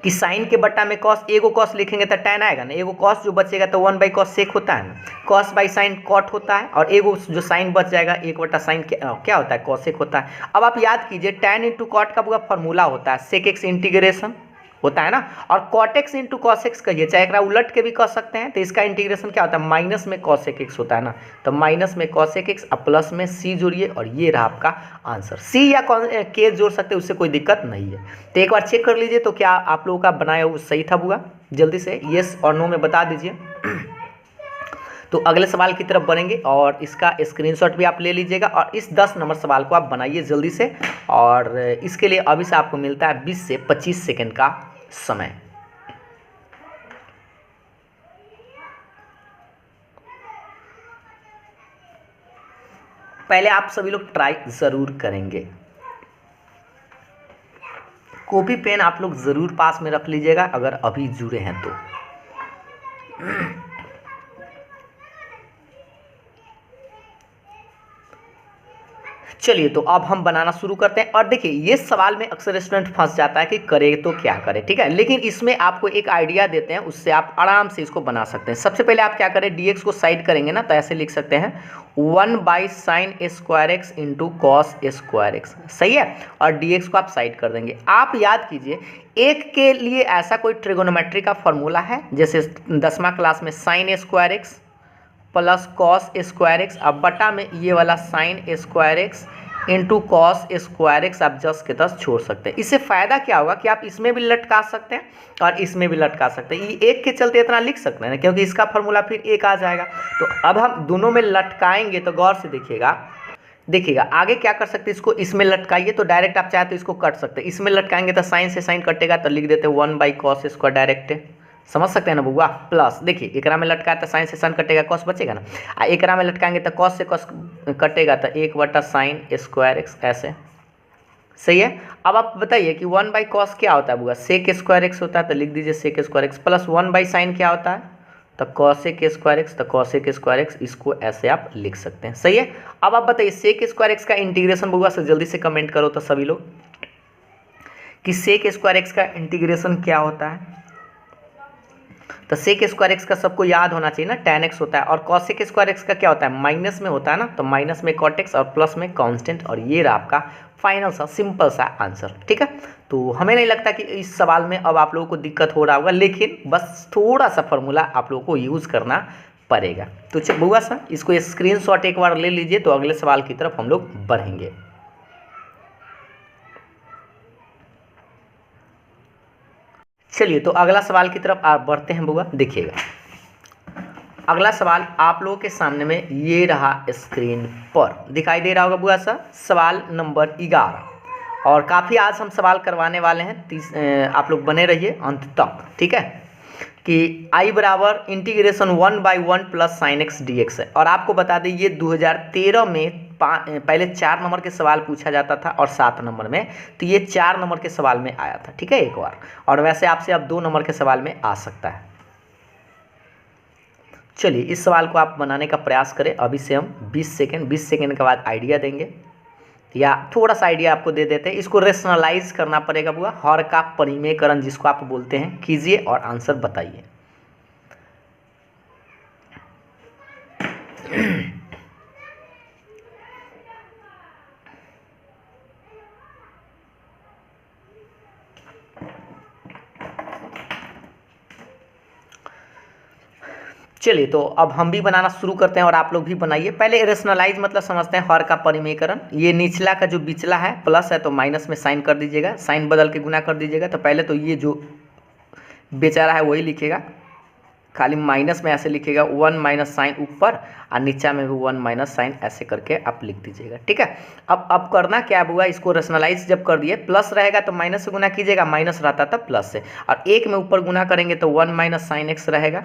कि साइन के बट्टा में कॉस, एगो कॉस लिखेंगे तो टैन आएगा ना, एगो कॉस जो बचेगा तो 1/cos सेक होता है ना, कॉस बाई साइन कॉट होता है, और एगो जो साइन बच जाएगा 1/sin क्या होता है, कॉसेक होता है। अब आप याद कीजिए टैन इंटू कॉट का पूरा फॉर्मूला होता है सेक एक्स इंटीग्रेशन होता है ना, और cot x into cos x कहिए, चाहे एक उलट के भी कर सकते हैं, तो इसका इंटीग्रेशन क्या होता है, माइनस में कॉसेक एक्स होता है ना, तो माइनस में कॉसेक एक्स और प्लस में सी जोड़िए, और ये रहा आपका आंसर। सी या के जोड़ सकते हैं, उससे कोई दिक्कत नहीं है। तो एक बार चेक कर लीजिए तो क्या आप लोगों का बनाया वो सही था बुआ, जल्दी से येस और नो में बता दीजिए। तो अगले सवाल की तरफ बढ़ेंगे और इसका स्क्रीनशॉट भी आप ले लीजिएगा, और इस 10 नंबर सवाल को आप बनाइए जल्दी से, और इसके लिए अभी से आपको मिलता है 20 से 25 सेकेंड का समय। पहले आप सभी लोग ट्राई जरूर करेंगे, कॉपी पेन आप लोग जरूर पास में रख लीजिएगा अगर अभी जुड़े हैं तो। चलिए तो अब हम बनाना शुरू करते हैं। और देखिए ये सवाल में अक्सर स्टूडेंट फंस जाता है कि करे तो क्या करे, ठीक है, लेकिन इसमें आपको एक आइडिया देते हैं, उससे आप आराम से इसको बना सकते हैं। सबसे पहले आप क्या करें, dx को साइड करेंगे ना, तो ऐसे लिख सकते हैं 1/sin square x into cos square x. सही है, और dx को आप साइड कर देंगे। आप याद कीजिए एक के लिए ऐसा कोई ट्रिगोनोमेट्री का फॉर्मूला है, जैसे 10वीं क्लास में sign square x plus cos square x, अब बटा में ये वाला sign square x into cos square x आप जस्ट के तस छोड़ सकते हैं। इससे फ़ायदा क्या होगा कि आप इसमें भी लटका सकते हैं और इसमें भी लटका सकते हैं। ये एक के चलते इतना लिख सकते हैं क्योंकि इसका फॉर्मूला फिर एक आ जाएगा। तो अब हम दोनों में लटकाएंगे, तो गौर से देखिएगा आगे क्या कर सकते हैं, इसको इसमें लटकाइए तो डायरेक्ट आप चाहे तो इसको कट सकते हैं, इसमें लटकाएंगे तो साइन से साइन कटेगा, तो लिख देते हैं 1/cos स्क्वायर डायरेक्ट। समझ सकते हैं ना बुआ। प्लस देखिए एकरा में लटका तो साइन से साइन कटेगा, कॉस बचेगा ना, आ एकरा में लटकाएंगे तो कॉस से कॉस कटेगा, तो 1/sin² ऐसे। सही है। अब आप बताइए कि 1/cos क्या होता है बुआ, sec² होता है, तो लिख दीजिए sec² प्लस 1/sin क्या होता है, तो cos² तो cos² इसको ऐसे आप लिख सकते हैं। सही है। अब आप बताइए sec² का इंटीग्रेशन बुआ से जल्दी से कमेंट करो तो सभी लोग कि sec² का इंटीग्रेशन क्या होता है। तो sec² का सबको याद होना चाहिए ना, tan x होता है, और cos² का क्या होता है, माइनस में होता है ना, तो माइनस में cot x और प्लस में कांस्टेंट, और ये रहा आपका फाइनल सा सिंपल सा आंसर। ठीक है। तो हमें नहीं लगता कि इस सवाल में अब आप लोगों को दिक्कत हो रहा होगा, लेकिन बस थोड़ा सा फॉर्मूला आप लोगों को यूज़ करना पड़ेगा। तो चल बुआ सा इसको स्क्रीनशॉट एक बार ले लीजिए, तो अगले सवाल की तरफ हम लोग बढ़ेंगे। चलिए तो अगला सवाल की तरफ आप बढ़ते हैं बुआ। देखिएगा अगला सवाल आप लोगों के सामने में ये रहा, स्क्रीन पर दिखाई दे रहा होगा बुआ सा, सवाल नंबर 11। और काफ़ी आज हम सवाल करवाने वाले हैं, आप लोग बने रहिए अंत तक। ठीक है। कि i बराबर integration 1/1 plus sin x dx है। और आपको बता दें ये 2013 में पहले 4 नंबर के सवाल पूछा जाता था और 7 नंबर में, तो ये 4 नंबर के सवाल में आया था। ठीक है एक बार, और वैसे आपसे अब 2 नंबर के सवाल में आ सकता है। चलिए इस सवाल को आप बनाने का प्रयास करें। अभी से हम 20 सेकेंड के बाद आइडिया देंगे, या थोड़ा सा आइडिया आपको दे देते हैं। इसको रेशनलाइज करना पड़ेगा बुआ, हर का परिमेयकरण जिसको आप बोलते हैं, कीजिए और आंसर बताइए। चलिए तो अब हम भी बनाना शुरू करते हैं और आप लोग भी बनाइए। पहले रेशनलाइज मतलब समझते हैं, हर का परिमेयकरण। ये निचला का जो बिचला है प्लस है तो माइनस में साइन कर दीजिएगा, साइन बदल के गुना कर दीजिएगा। तो पहले तो ये जो बेचारा है वही लिखेगा, खाली माइनस में ऐसे लिखेगा 1 माइनस साइन ऊपर, और नीचा में भी 1 माइनस साइन ऐसे करके आप लिख दीजिएगा। ठीक है। अब करना क्या हुआ, इसको रेशनलाइज जब कर दिए, प्लस रहेगा तो माइनस से गुना कीजिएगा, माइनस रहता था प्लस से, और एक में ऊपर गुना करेंगे तो 1 माइनस साइन एक्स रहेगा,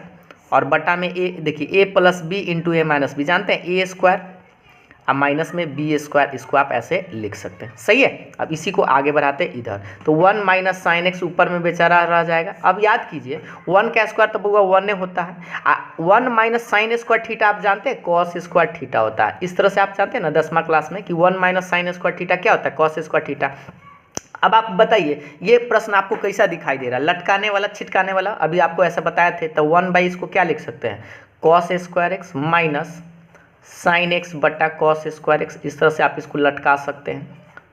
और बटा में ए, देखिए a plus B into A minus b, जानते हैं a² अब माइनस में b², इसको आप ऐसे लिख सकते हैं। सही है। अब इसी को आगे बढ़ाते हैं इधर, तो 1 माइनस साइन एक्स ऊपर में बेचारा रह जाएगा। अब याद कीजिए 1 का स्क्वायर तो बुआ 1 होता है, 1 माइनस साइन स्क्वायर थीटा आप जानते हैं कॉस स्क्वायर थीटा होता है। इस तरह से आप जानते हैं ना 10वीं क्लास में कि 1 माइनस साइन स्क्वायर थीटा क्या होता है, कॉस स्क्वायर थीटा। अब आप बताइए ये प्रश्न आपको कैसा दिखाई दे रहा है, लटकाने वाला छिटकाने वाला, अभी आपको ऐसा बताया थे। तो 1 इसको क्या लिख सकते हैं, cos square x minus sine x बटा कॉस स्क्वायर एक्स, इस तरह से आप इसको लटका सकते हैं।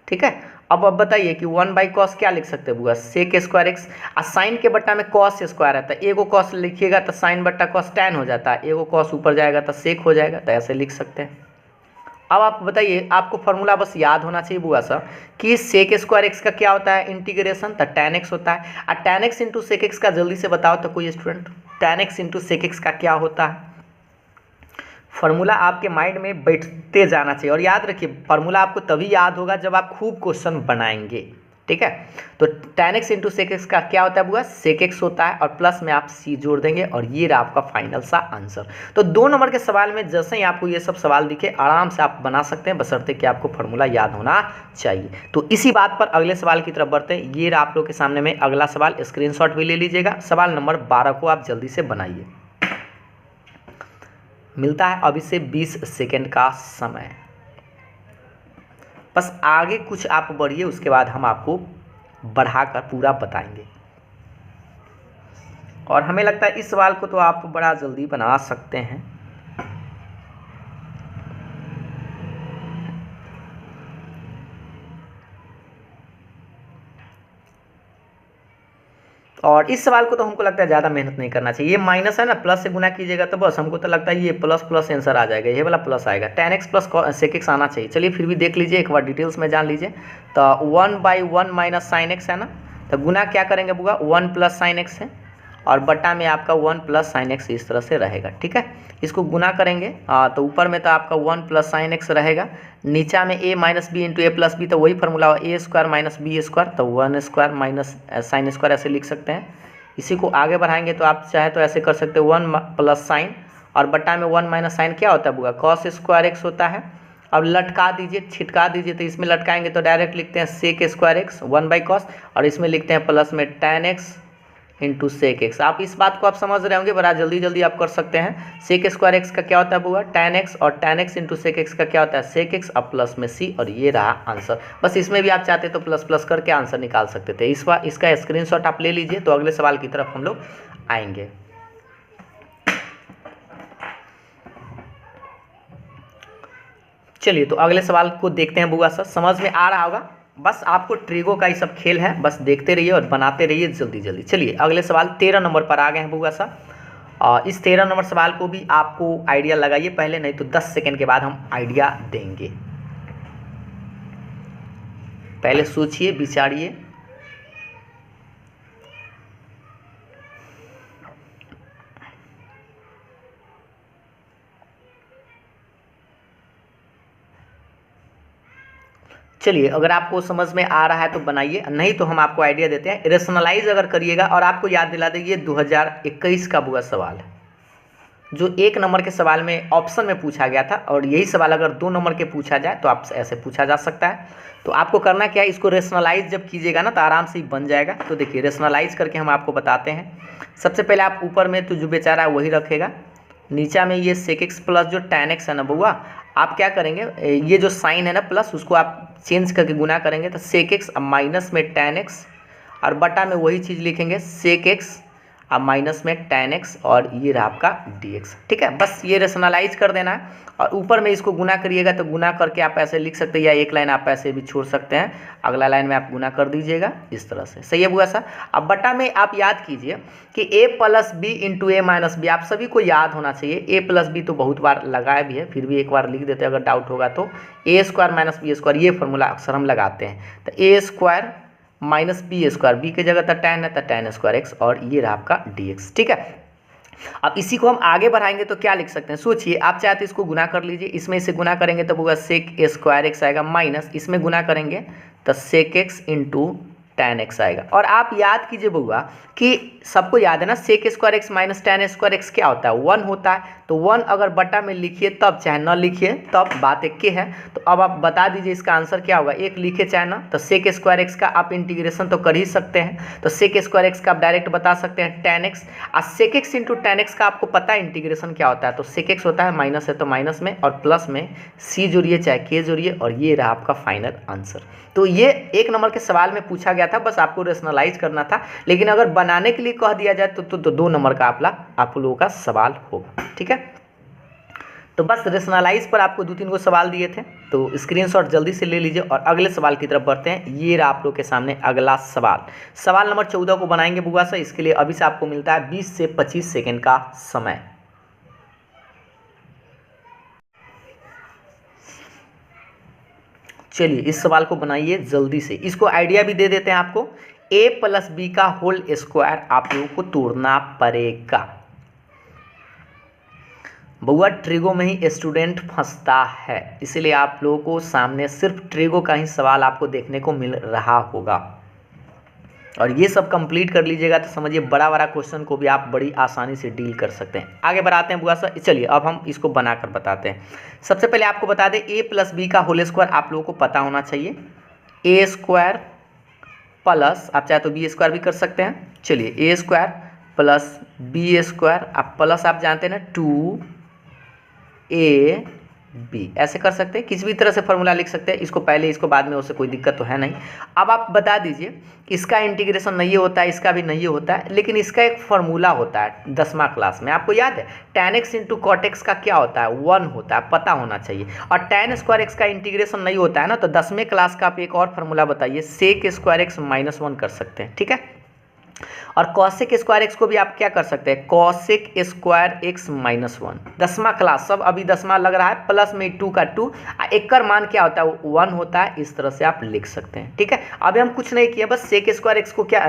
ठीक है। अब बताइए कि 1/cos क्या लिख सकते हैं बुआ, सेक स्क्वायर एक्स, और साइन के बट्टा में कॉस स्क्वायर है, तो एगो कॉस लिखिएगा तो साइन बट्टा कॉस टैन हो जाता है, एगो कॉस ऊपर जाएगा तो सेक हो जाएगा, तो ऐसे लिख सकते हैं। अब आप बताइए, आपको फॉर्मूला बस याद होना चाहिए बुआ सा कि सेक स्क्वायर एक्स का क्या होता है इंटीग्रेशन, तो tan x होता है, और tan x into sec x का जल्दी से बताओ तो कोई student, tan x into sec x का क्या होता है। फॉर्मूला आपके माइंड में बैठते जाना चाहिए, और याद रखिए फॉर्मूला आपको तभी याद होगा जब आप खूब क्वेश्चन बनाएंगे। ठीक है। तो tan x into sec x का क्या होता है बुआ, सेक एक्स होता है, और प्लस में आप c जोड़ देंगे, और ये रहा आपका फाइनल सा आंसर। तो 2 नंबर के सवाल में जैसे ही आपको ये सब सवाल दिखे आराम से आप बना सकते हैं, बशर्ते कि आपको फॉर्मूला याद होना चाहिए। तो इसी बात पर अगले सवाल की तरफ बढ़ते हैं। ये रहा आप लोग के सामने में अगला सवाल, स्क्रीनशॉट भी ले लीजिएगा। सवाल नंबर 12 को आप जल्दी से बनाइए। मिलता है अभी से 20 सेकेंड का समय, बस आगे कुछ आप बढ़िए, उसके बाद हम आपको बढ़ाकर पूरा बताएंगे। और हमें लगता है इस सवाल को तो आप बड़ा जल्दी बना सकते हैं। और इस सवाल को तो हमको लगता है ज़्यादा मेहनत नहीं करना चाहिए। ये माइनस है ना, प्लस से गुना कीजिएगा तो बस हमको तो लगता है ये प्लस प्लस आंसर आ जाएगा, ये वाला प्लस आएगा। tan x plus sec x आना चाहिए। चलिए फिर भी देख लीजिए एक बार डिटेल्स में जान लीजिए। तो 1/1 माइनस साइन एक्स है ना, तो गुना क्या करेंगे बुआ, 1 प्लस साइन एक्स है, और बटा में आपका 1 प्लस साइन एक्स इस तरह से रहेगा। ठीक है। इसको गुना करेंगे तो ऊपर में तो आपका 1 प्लस साइन एक्स रहेगा, नीचा में a minus b into a plus b, तो वही फार्मूला a² माइनस बी², तो 1² माइनस साइन स्क्वायर ऐसे लिख सकते हैं। इसी को आगे बढ़ाएंगे तो आप चाहे तो ऐसे कर सकते हो 1 प्लस साइन और बट्टा में 1 माइनस साइन क्या होता है बुआ, कॉस स्क्वायर एक्स होता है। अब लटका दीजिए, छिटका दीजिए, तो इसमें लटकाएंगे तो डायरेक्ट लिखते हैं सेक स्क्वायर एक्स 1/cos और इसमें लिखते हैं प्लस में tan x into sec x. आप इस बात को आप समझ रहे होंगे, बड़ा जल्दी जल्दी आप कर सकते हैं। सेक स्क्वायर एक्स का क्या होता है बुआ, tan x और tan x into sec x का क्या होता है सेक एक्स, अब प्लस में c और ये रहा आंसर। बस इसमें भी आप चाहते तो प्लस प्लस करके आंसर निकाल सकते थे। इस बार इसका स्क्रीनशॉट आप ले लीजिए, तो अगले सवाल की तरफ हम लोग आएंगे। चलिए तो अगले सवाल को देखते हैं बुआ सर, समझ में आ रहा होगा। बस आपको ट्रिगो का ही सब खेल है, बस देखते रहिए और बनाते रहिए जल्दी जल्दी। चलिए अगले सवाल 13 नंबर पर आ गए हैं बुआ सर। और इस 13 नंबर सवाल को भी आपको आइडिया लगाइए पहले, नहीं तो 10 सेकंड के बाद हम आइडिया देंगे। पहले सोचिए विचारिए। चलिए अगर आपको समझ में आ रहा है तो बनाइए, नहीं तो हम आपको आइडिया देते हैं। रेशनलाइज अगर करिएगा, और आपको याद दिला दें ये 2021 का बुआ सवाल है, जो 1 नंबर के सवाल में ऑप्शन में पूछा गया था, और यही सवाल अगर 2 नंबर के पूछा जाए तो आप ऐसे पूछा जा सकता है। तो आपको करना क्या है, इसको रेशनलाइज जब कीजिएगा ना तो आराम से ही बन जाएगा। तो देखिए रेशनलाइज करके हम आपको बताते हैं। सबसे पहले आप ऊपर में तो जो बेचारा है वही रखेगा, नीचा में ये सेक एक्स प्लस जो tan x है ना बुआ, आप क्या करेंगे, ये जो साइन है ना प्लस, उसको आप चेंज करके गुना करेंगे तो सेक एक्स अब माइनस में tan x, और बटा में वही चीज़ लिखेंगे सेक एक्स अब माइनस में tan x, और ये रहा आपका dx। ठीक है, बस ये रेशनलाइज कर देना है। और ऊपर में इसको गुना करिएगा तो गुना करके आप ऐसे लिख सकते हैं, या एक लाइन आप ऐसे भी छोड़ सकते हैं, अगला लाइन में आप गुना कर दीजिएगा इस तरह से। सही है बुआ सर। अब बटा में आप याद कीजिए कि a plus B into A minus b, आप सभी को याद होना चाहिए। a प्लस बी तो बहुत बार लगाया भी है, फिर भी एक बार लिख देते हैं अगर डाउट होगा तो। A square minus B square, ये फॉर्मूला अक्सर हम लगाते हैं। तो A square minus B square, B की जगह तो tan है तो tan स्क्वायर एक्स, और ये रहा आपका dx। ठीक है, अब इसी को हम आगे बढ़ाएंगे तो क्या लिख सकते हैं, सोचिए। आप चाहे तो इसको गुना कर लीजिए, इसमें इसे गुना करेंगे तो होगा सेक स्क्वायर एक्स आएगा, माइनस इसमें गुना करेंगे तो sec x into tan x आएगा। और आप याद कीजिए बउआ कि सबको याद है ना sec square x minus tan square x क्या होता है, 1 होता है। तो 1 अगर बटा में लिखिए तब, चाहे न लिखिए तब, बात एक के है। तो अब आप बता दीजिए इसका आंसर क्या होगा, एक लिखे चाहे ना, तो सेक स्क्वायर एक्स का आप इंटीग्रेशन तो कर ही सकते हैं। तो सेक स्क्वायर एक्स का आप डायरेक्ट बता सकते हैं tan x, और sec x into tan x का आपको पता है इंटीग्रेशन क्या होता है। तो सेक एक्स होता है माइनस है तो माइनस में, और प्लस में c जोड़िए चाहे k जोड़िए, और ये रहा आपका फाइनल आंसर। तो ये 1 नंबर के सवाल में पूछा गया था, बस आपको रेशनलाइज करना था। लेकिन अगर बनाने के लिए कह दिया जाए तो 2 नंबर का आप लोगों का सवाल होगा। ठीक है, तो बस रेशनलाइज पर आपको 2-3 गो सवाल दिए थे, तो स्क्रीनशॉट जल्दी से ले लीजिए और अगले सवाल की तरफ बढ़ते हैं। ये रहा आप लोग के सामने अगला सवाल, सवाल नंबर 14 को बनाएंगे बुआ से। इसके लिए अभी से आपको मिलता है 20 से 25 सेकेंड का समय। चलिए इस सवाल को बनाइए जल्दी से, इसको आइडिया भी दे देते हैं आपको। a प्लस बी का होल स्क्वायर आप लोगों को तोड़ना पड़ेगा। बउआ ट्रिगो में ही स्टूडेंट फंसता है, इसलिए आप लोगों को सामने सिर्फ ट्रिगो का ही सवाल आपको देखने को मिल रहा होगा। और ये सब कंप्लीट कर लीजिएगा तो समझिए बड़ा बड़ा क्वेश्चन को भी आप बड़ी आसानी से डील कर सकते हैं। आगे बढ़ाते हैं बुआ सर। चलिए अब हम इसको बनाकर बताते हैं। सबसे पहले आपको बता दें a प्लस बी का होल स्क्वायर आप लोगों को पता होना चाहिए। a स्क्वायर प्लस, आप चाहे तो बी स्क्वायर भी कर सकते हैं। चलिए a square plus B square, आप प्लस आप जानते हैं ना 2ab, ऐसे कर सकते हैं। किसी भी तरह से फॉर्मूला लिख सकते हैं, इसको पहले इसको बाद में, उससे कोई दिक्कत तो है नहीं। अब आप बता दीजिए इसका इंटीग्रेशन नहीं होता है, इसका भी नहीं होता है, लेकिन इसका एक फार्मूला होता है 10वीं क्लास में, आपको याद है tan x into cot x का क्या होता है 1 होता है, पता होना चाहिए। और tan स्क्वायर एक्स का इंटीग्रेशन नहीं होता है ना, तो 10वीं क्लास का आप एक और फार्मूला बताइए, सेक स्क्वायर एक्स माइनस 1 कर सकते हैं। ठीक है, और कॉसेक स्क्वायर एक्स को भी आप क्या कर सकते हैं, कॉसेक स्क्वायर एक्स माइनस 1। 10वां क्लास सब अभी 10वां लग रहा है, प्लस में 2 का 2, एक कर मान क्या होता है 1 होता है, इस तरह से आप लिख सकते हैं। ठीक है, अभी हम कुछ नहीं किए, बस सेक स्क्वायर एक्स को क्या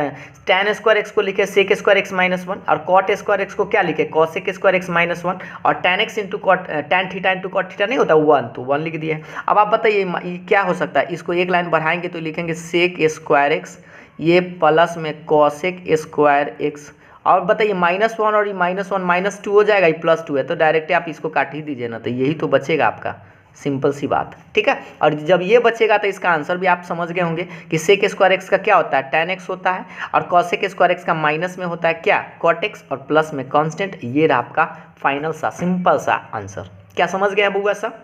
tan स्क्वायर एक्स को लिखे सेक स्क्वायर एक्स माइनस 1, और कॉट स्क्वायर एक्स को क्या लिखे कॉसेक स्क्वायर एक्स माइनस 1, और tan x into cot tan theta into cot theta नहीं होता 1, तो 1 लिख दिए। अब आप बताइए क्या हो सकता है, इसको एक लाइन बढ़ाएंगे तो लिखेंगे सेक स्क्वायर एक्स ये प्लस में कॉसेक स्क्वायर एक्स, और बताइए -1 और ये -1 -2 हो जाएगा, ये +2 है तो डायरेक्ट आप इसको काट ही दीजिए ना, तो यही तो बचेगा आपका, सिंपल सी बात, ठीक है। और जब ये बचेगा तो इसका आंसर भी आप समझ गए होंगे कि सेक स्क्वायर एक्स का क्या होता है, tan x होता है, और कॉसेक स्क्वायर एक्स का माइनस में होता है क्या, कॉट एक्स, और प्लस में कांस्टेंट। ये रहा आपका फाइनल सा सिंपल सा आंसर। क्या समझ गए बुआ सब?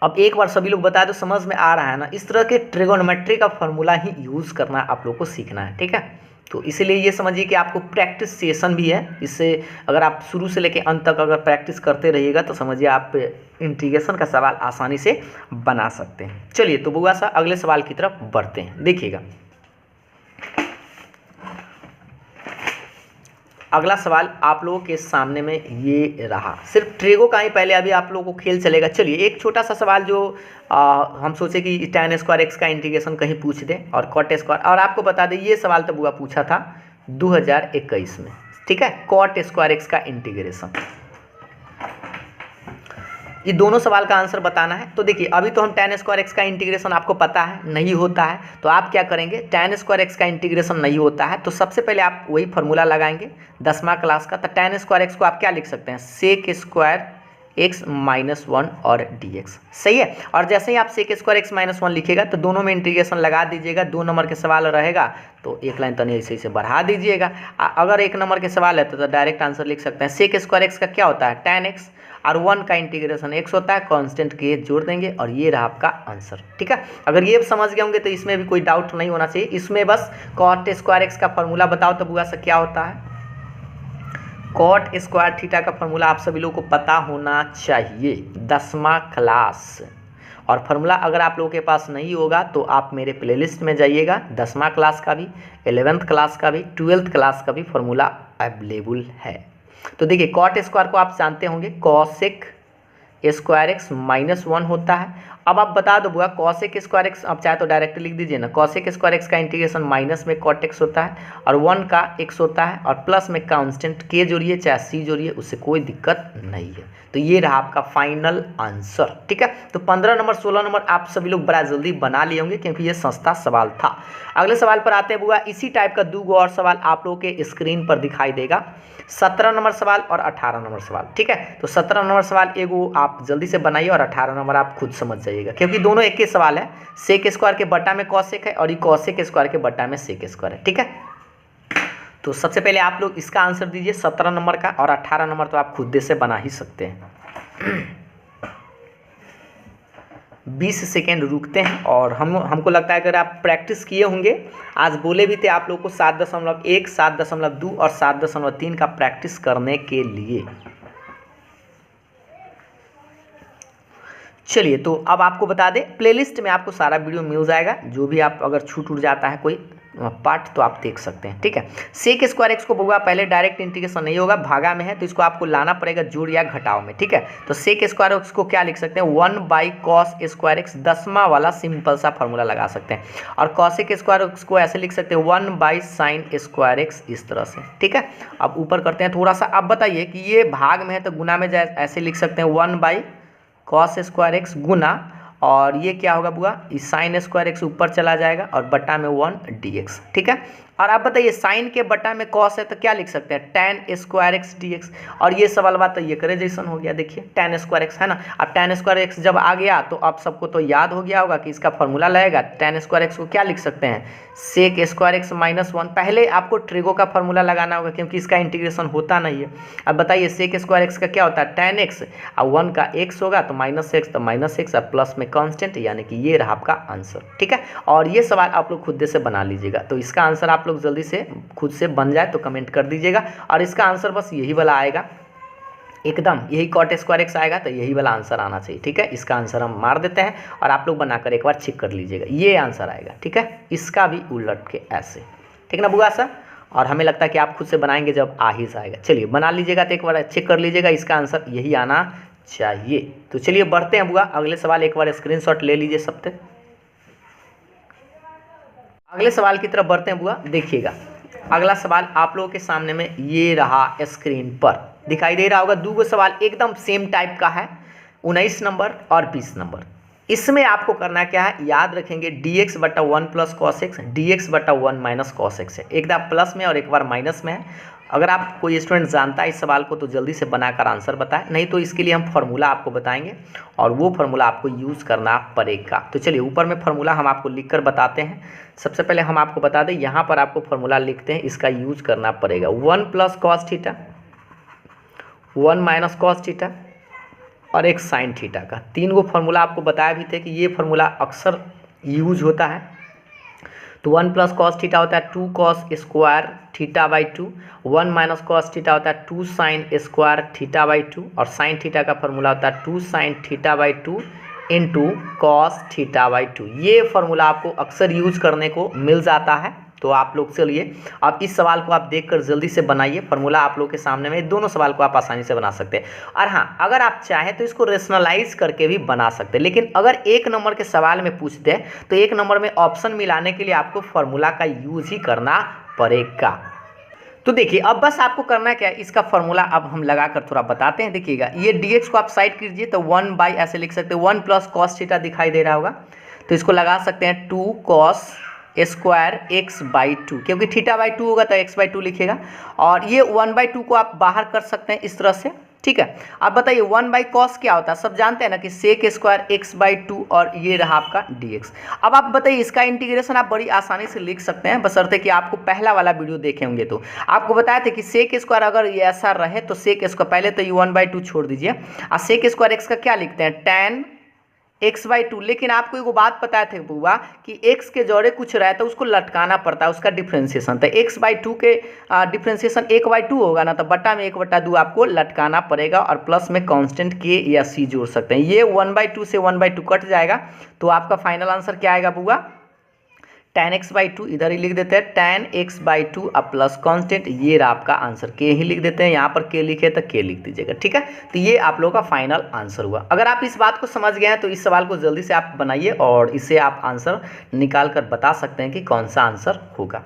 अब एक बार सभी लोग बता दो समझ में आ रहा है ना? इस तरह के ट्रिगोनोमेट्री का फॉर्मूला ही यूज़ करना आप लोग को सीखना है, ठीक है। तो इसीलिए ये समझिए कि आपको प्रैक्टिस सेशन भी है, इससे अगर आप शुरू से लेकर अंत तक अगर प्रैक्टिस करते रहिएगा तो समझिए आप इंटीग्रेशन का सवाल आसानी से बना सकते हैं। चलिए तो बुआ सा अगले सवाल की तरफ बढ़ते हैं। देखिएगा अगला सवाल आप लोगों के सामने में ये रहा, सिर्फ ट्रेगो का ही पहले अभी आप लोगों को खेल चलेगा। चलिए एक छोटा सा सवाल जो हम सोचे कि tan स्क्वायर एक्स का इंटीग्रेशन कहीं पूछ दे और कॉट स्क्वायर, और आपको बता दें ये सवाल तो बुआ पूछा था 2021 में, ठीक है, कॉट स्क्वायर एक्स का इंटीग्रेशन। ये दोनों सवाल का आंसर बताना है। तो देखिए अभी तो हम tan स्क्वायर एक्स का इंटीग्रेशन आपको पता है नहीं होता है, तो आप क्या करेंगे, tan स्क्वायर एक्स का इंटीग्रेशन नहीं होता है तो सबसे पहले आप वही फार्मूला लगाएंगे 10वां क्लास का। तो tan स्क्वायर एक्स को आप क्या लिख सकते हैं, सेक स्क्वायर एक्स -1 और dx, सही है। और जैसे ही आप सेक स्क्वायर एक्स -1 लिखेगा तो दोनों में इंटीग्रेशन लगा दीजिएगा। 2 नंबर के सवाल रहेगा तो एक लाइन तनी ऐसे ऐसे बढ़ा दीजिएगा। अगर 1 नंबर के सवाल है तो डायरेक्ट आंसर लिख सकते हैं, सेक स्क्वायर एक्स का क्या होता है, tan x, और 1 का इंटीग्रेशन x होता है, कांस्टेंट के जोड़ देंगे और ये रहा आपका आंसर, ठीक है। अगर ये समझ गए होंगे तो इसमें भी कोई डाउट नहीं होना चाहिए। इसमें बस कॉट स्क्वायर एक्स का फॉर्मूला बताओ तो बुआ से क्या होता है, कॉट स्क्वायर थीटा का फॉर्मूला आप सभी लोगों को पता होना चाहिए 10वां क्लास। और फार्मूला अगर आप लोगों के पास नहीं होगा तो आप मेरे प्लेलिस्ट में जाइएगा, 10वां क्लास का भी, 11th क्लास का भी, 12th क्लास का भी फार्मूला अवेलेबल है। तो देखिए कॉट स्क्वायर को आप जानते होंगे, कॉसेक स्क्वायर एक्स -1 होता है। अब आप बता दो बुआ कॉसेक स्क्वायर एक्स, आप चाहे तो डायरेक्ट लिख दीजिए ना, कॉसेक स्क्वायर एक्स का इंटीग्रेशन माइनस में कॉट एक्स होता है और 1 का x होता है और प्लस में कांस्टेंट के जोड़िए चाहे c जोड़िए, उससे कोई दिक्कत नहीं है। तो ये रहा आपका फाइनल आंसर, ठीक है। तो 15 नंबर 16 नंबर आप सभी लोग बड़ा जल्दी बना लिए होंगे क्योंकि ये सस्ता सवाल था। अगले सवाल पर आते हैं बुआ, इसी टाइप का 2 और सवाल आप लोगों के स्क्रीन पर दिखाई देगा, 17 नंबर सवाल और 18 नंबर सवाल, ठीक है। तो 17 नंबर सवाल एगो आप जल्दी से बनाइए और 18 नंबर आप खुद समझ जाइएगा क्योंकि दोनों एक ही सवाल है, सेक स्क्वायर के बट्टा में कॉसेक है और ये कॉसेक स्क्वायर के बट्टा में सेक स्क्वायर है, ठीक है। तो सबसे पहले आप लोग इसका आंसर दीजिए 17 नंबर का, और 18 नंबर तो आप खुद से बना ही सकते हैं। 20 सेकेंड रुकते हैं और हमको लगता है अगर आप प्रैक्टिस किए होंगे, आज बोले भी थे आप लोग को 7.1, 7.2 और 7.3 का प्रैक्टिस करने के लिए। चलिए तो अब आपको बता दें प्लेलिस्ट में आपको सारा वीडियो मिल जाएगा, जो भी आप अगर छूट जाता है कोई पार्ट तो आप देख सकते हैं, ठीक है। सेक स्क्वायर एक्स को बुआ पहले डायरेक्ट इंटीग्रेशन नहीं होगा, भागा में है तो इसको आपको लाना पड़ेगा जोड़ या घटाव में, ठीक है। तो सेक स्क्वायर एक्स को क्या लिख सकते हैं, 1/cos स्क्वायर एक्स, 10वां वाला सिंपल सा फॉर्मूला लगा सकते हैं। और कॉसेक स्क्वायर एक्स को ऐसे लिख सकते हैं 1/sin स्क्वायर एक्स, इस तरह से, ठीक है। अब ऊपर करते हैं थोड़ा सा, अब बताइए कि ये भाग में है तो गुना में जाए, ऐसे लिख सकते हैं 1/cos स्क्वायर एक्स गुना, और ये क्या होगा बुआ, इस साइन स्क्वायर एक्स ऊपर चला जाएगा और बटा में 1 dx, ठीक है। और आप बताइए साइन के बटा में कॉस है तो क्या लिख सकते हैं, tan स्क्वायर एक्स dx। और ये सवाल बात तो ये करे जैसन हो गया, देखिए tan स्क्वायर एक्स है ना। अब tan स्क्वायर एक्स जब आ गया तो आप सबको तो याद हो गया होगा कि इसका फॉर्मूला लगेगा, tan स्क्वायर एक्स को क्या लिख सकते हैं, सेक स्क्वायर एक्स -1। पहले आपको ट्रिगो का फॉर्मूला लगाना होगा क्योंकि इसका इंटीग्रेशन होता नहीं है। अब बताइए सेक स्क्वायर एक्स का क्या होता है, tan x, और 1 का x होगा तो -x, तो -x और प्लस में कांस्टेंट, यानी कि ये रहा आपका आंसर, ठीक है। और ये सवाल आप लोग खुद से बना लीजिएगा। तो इसका आंसर आप लोग जल्दी से खुद से बन जाए तो कमेंट कर दीजिएगा। और इसका आंसर बस यही वाला आएगा, एकदम यही कॉट स्क्वायर एक्स आएगा तो यही वाला आंसर आना चाहिए, ठीक है। इसका आंसर हम मार देते हैं और आप लोग बनाकर एक बार चेक कर लीजिएगा, ये आंसर आएगा, ठीक है। इसका भी उलट के ऐसे, ठीक ना बुआ सर। और हमें लगता है कि आप खुद से बनाएंगे जब आ ही जाएगा। चलिए बना लीजिएगा तो एक बार चेक कर लीजिएगा, इसका आंसर यही आना चाहिए। तो चलिए बढ़ते हैं बुआ, अगले सवाल एक बार स्क्रीनशॉट ले लीजिए सबसे। अगले सवाल की तरफ बढ़ते हैं बुआ, देखिएगा अगला सवाल आप लोगों के सामने में ये रहा, स्क्रीन पर दिखाई दे रहा होगा। 2 सवाल एकदम सेम टाइप का है, 19 नंबर और 20 नंबर। इसमें आपको करना क्या है, याद रखेंगे dx बटा 1 प्लस कॉस एक्स, dx बटा 1 माइनस कॉस एक्स है। एक बार प्लस में और एक बार माइनस में है। अगर आप कोई स्टूडेंट जानता है इस सवाल को तो जल्दी से बनाकर आंसर बताएं, नहीं तो इसके लिए हम फार्मूला आपको बताएंगे और वो फार्मूला आपको यूज़ करना पड़ेगा। तो चलिए ऊपर में फार्मूला हम आपको लिख कर बताते हैं। सबसे पहले हम आपको बता दें, यहाँ पर आपको फार्मूला लिखते हैं, इसका यूज करना पड़ेगा। 1 plus cos theta, 1 minus cos theta और एक साइन थीटा का। तीन गो फार्मूला आपको बताया भी थे कि ये फार्मूला अक्सर यूज होता है। तो 1 प्लस कॉस थीटा होता है 2 cos square theta by 2, 1 minus cos theta होता है 2 साइन स्क्वायर थीटा बाई 2 और साइन थीटा का फार्मूला होता है 2 sine theta by 2 into cos theta by 2। ये फार्मूला आपको अक्सर यूज करने को मिल जाता है। तो आप लोग चलिए अब इस सवाल को आप देखकर जल्दी से बनाइए। फार्मूला आप लोग के सामने में, दोनों सवाल को आप आसानी से बना सकते हैं। और हाँ, अगर आप चाहें तो इसको रेशनलाइज करके भी बना सकते हैं, लेकिन अगर एक नंबर के सवाल में पूछते हैं तो एक नंबर में ऑप्शन मिलाने के लिए आपको फार्मूला का यूज ही करना पड़ेगा। तो देखिए अब बस आपको करना क्या है, इसका फार्मूला अब हम लगाकर थोड़ा बताते हैं। देखिएगा ये dx को आप साइड कीजिए तो 1 बाई ऐसे लिख सकते हैं, 1 प्लस कॉस थीटा दिखाई दे रहा होगा तो इसको लगा सकते हैं 2 कॉस स्क्वायर एक्स बाई 2, क्योंकि थीटा बाई 2 होगा तो एक्स बाई 2 लिखेगा। और ये 1 बाई 2 को आप बाहर कर सकते हैं इस तरह से, ठीक है। अब बताइए 1 बाई कॉस क्या होता है, सब जानते हैं ना कि सेक स्क्वायर एक्स बाई 2 और ये रहा आपका dx। अब आप बताइए इसका इंटीग्रेशन आप बड़ी आसानी से लिख सकते हैं, बशर्ते कि आपको पहला वाला वीडियो देखे होंगे। तो आपको बताया था कि सेक स्क्वायर अगर ये ऐसा रहे तो सेक स्क्वायर, पहले तो ये 1 बाई 2 छोड़ दीजिए और सेक स्क्वायर एक्स का क्या लिखते हैं, tan एक्स बाई 2। लेकिन आपको एक बात पता थे बुआ कि एक्स के जोड़े कुछ रहे तो उसको लटकाना पड़ता है, उसका डिफ्रेंसिएशन। तो एक्स बाई 2 के डिफ्रेंसिएशन 1/2 होगा ना, तो बट्टा में 1/2 आपको लटकाना पड़ेगा और प्लस में कांस्टेंट के या सी जोड़ सकते हैं। ये 1/2 से 1/2 कट जाएगा तो आपका फाइनल आंसर क्या आएगा बुआ, tan x बाई 2, इधर ही लिख देते हैं tan x बाई 2 अब प्लस कांस्टेंट, ये रहा आपका आंसर। के ही लिख देते हैं, यहाँ पर के लिखे तो के लिख दीजिएगा, ठीक है। तो ये आप लोगों का फाइनल आंसर हुआ। अगर आप इस बात को समझ गए हैं तो इस सवाल को जल्दी से आप बनाइए और इसे आप आंसर निकाल कर बता सकते हैं कि कौन सा आंसर होगा।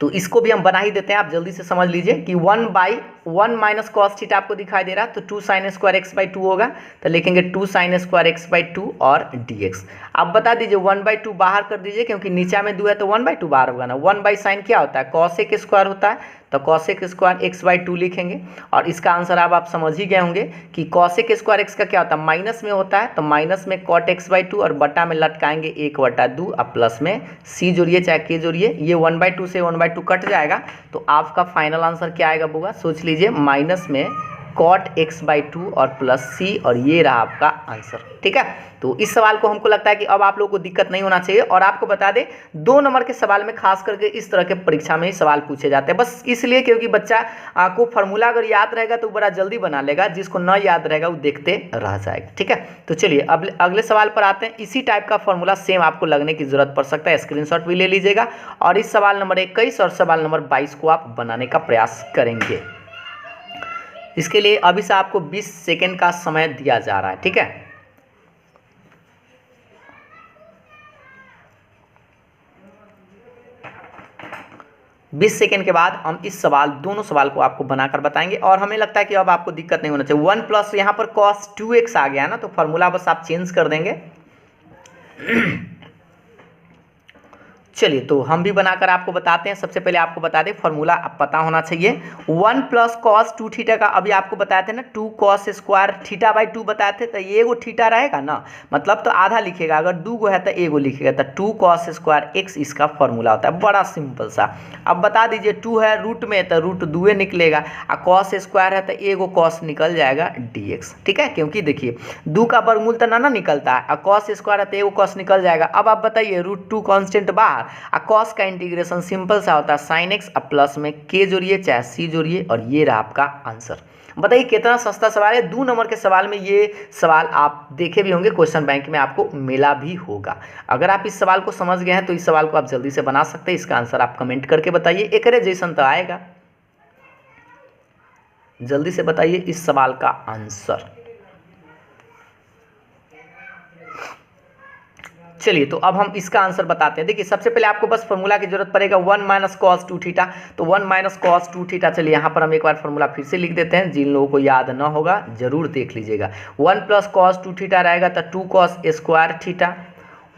तो इसको भी हम बना ही देते हैं, आप जल्दी से समझ लीजिए कि 1 बाई 1 माइनस कॉस थीटा आपको दिखाई दे रहा है तो 2 साइन स्क्वायर एक्स बाई 2 होगा, तो लिखेंगे 2 साइन स्क्वायर एक्स बाई 2 और dx। आप बता दीजिए 1/2 बाहर कर दीजिए, क्योंकि नीचा में 2 है तो 1/2 बाहर होगा ना। 1 बाई साइन क्या होता है, कॉसेक स्क्वायर होता है, तो कॉसेक स्क्वायर एक्स बाई 2 लिखेंगे। और इसका आंसर अब आप समझ ही गए होंगे कि कॉसेक स्क्वायर एक्स का क्या होता है, माइनस में होता है, तो माइनस में कॉट एक्स बाई 2 और बटा में लटकाएंगे 1/2 अब प्लस में सी जोड़िए चाहे के जोड़िए, ये 1/2 से 1/2 कट जाएगा। तो आपका फाइनल आंसर क्या आएगा बुआ, सोच लीजिए, माइनस में कॉट एक्स बाई 2 और प्लस सी, और ये रहा आपका आंसर, ठीक है। तो इस सवाल को हमको लगता है कि अब आप लोगों को दिक्कत नहीं होना चाहिए। और आपको बता दें 2 नंबर के सवाल में खास करके इस तरह के परीक्षा में ही सवाल पूछे जाते हैं, बस इसलिए क्योंकि बच्चा को फार्मूला अगर याद रहेगा तो बड़ा जल्दी बना लेगा, जिसको न याद रहेगा वो देखते रह जाएगा, ठीक है। तो चलिए अब अगले सवाल पर आते हैं। इसी टाइप का फार्मूला सेम आपको लगने की जरूरत पड़ सकता है, स्क्रीनशॉट भी ले लीजिएगा और इस सवाल नंबर 21 और सवाल नंबर 22 को आप बनाने का प्रयास करेंगे। इसके लिए अभी से आपको 20 सेकेंड का समय दिया जा रहा है, ठीक है। बीस सेकेंड के बाद हम इस सवाल, दोनों सवाल को आपको बनाकर बताएंगे और हमें लगता है कि अब आपको दिक्कत नहीं होना चाहिए। 1 प्लस यहाँ पर cos 2x आ गया ना, तो फॉर्मूला बस आप चेंज कर देंगे। चलिए तो हम भी बनाकर आपको बताते हैं। सबसे पहले आपको बता दें फॉर्मूला अब पता होना चाहिए। 1 प्लस कॉस 2 थीटा का अभी आपको बताए थे ना, 2 कॉस स्क्वायर थीटा बाई 2 बताए थे, तो ये एगो थीटा रहेगा ना, मतलब तो आधा लिखेगा, अगर 2 गो है तो एगो लिखेगा, तो 2 कॉस स्क्वायर एक्स इसका फॉर्मूला होता है, बड़ा सिंपल सा। अब बता दीजिए 2 है रूट में तो रूट 2 निकलेगा, और कॉस स्क्वायर है तो एगो कॉस निकल जाएगा dx, ठीक है। क्योंकि देखिए 2 का वर्गमूल तो ना निकलता है, और कॉस स्क्वायर है तो एगो कॉस निकल जाएगा। अब आप बताइए √2 कांस्टेंट बाहर, कॉस का इंटीग्रेशन सिंपल सा होता है साइन एक्स अब प्लस में के जोड़िए चाहे सी जोड़िए, और ये रहा आपका आंसर। बताइए कितना सस्ता सवाल है। 2 नंबर के सवाल में ये सवाल आप देखे भी होंगे, क्वेश्चन बैंक में आपको मिला भी होगा। अगर आप इस सवाल को समझ गए हैं तो इस सवाल को आप जल्दी से बना सकते हैं। इसका आंसर आप कमेंट करके बताइए, एक जैसन तो आएगा। जल्दी से बताइए इस सवाल का आंसर। चलिए तो अब हम इसका आंसर बताते हैं। देखिए सबसे पहले आपको बस फॉर्मूला की जरूरत पड़ेगा 1 माइनस कॉस 2 थीटा। तो 1 माइनस कॉस 2 थीटा, चलिए यहाँ पर हम एक बार फॉर्मूला फिर से लिख देते हैं, जिन लोगों को याद ना होगा जरूर देख लीजिएगा। 1 प्लस कॉस 2 थीटा रहेगा तो 2 cos square theta,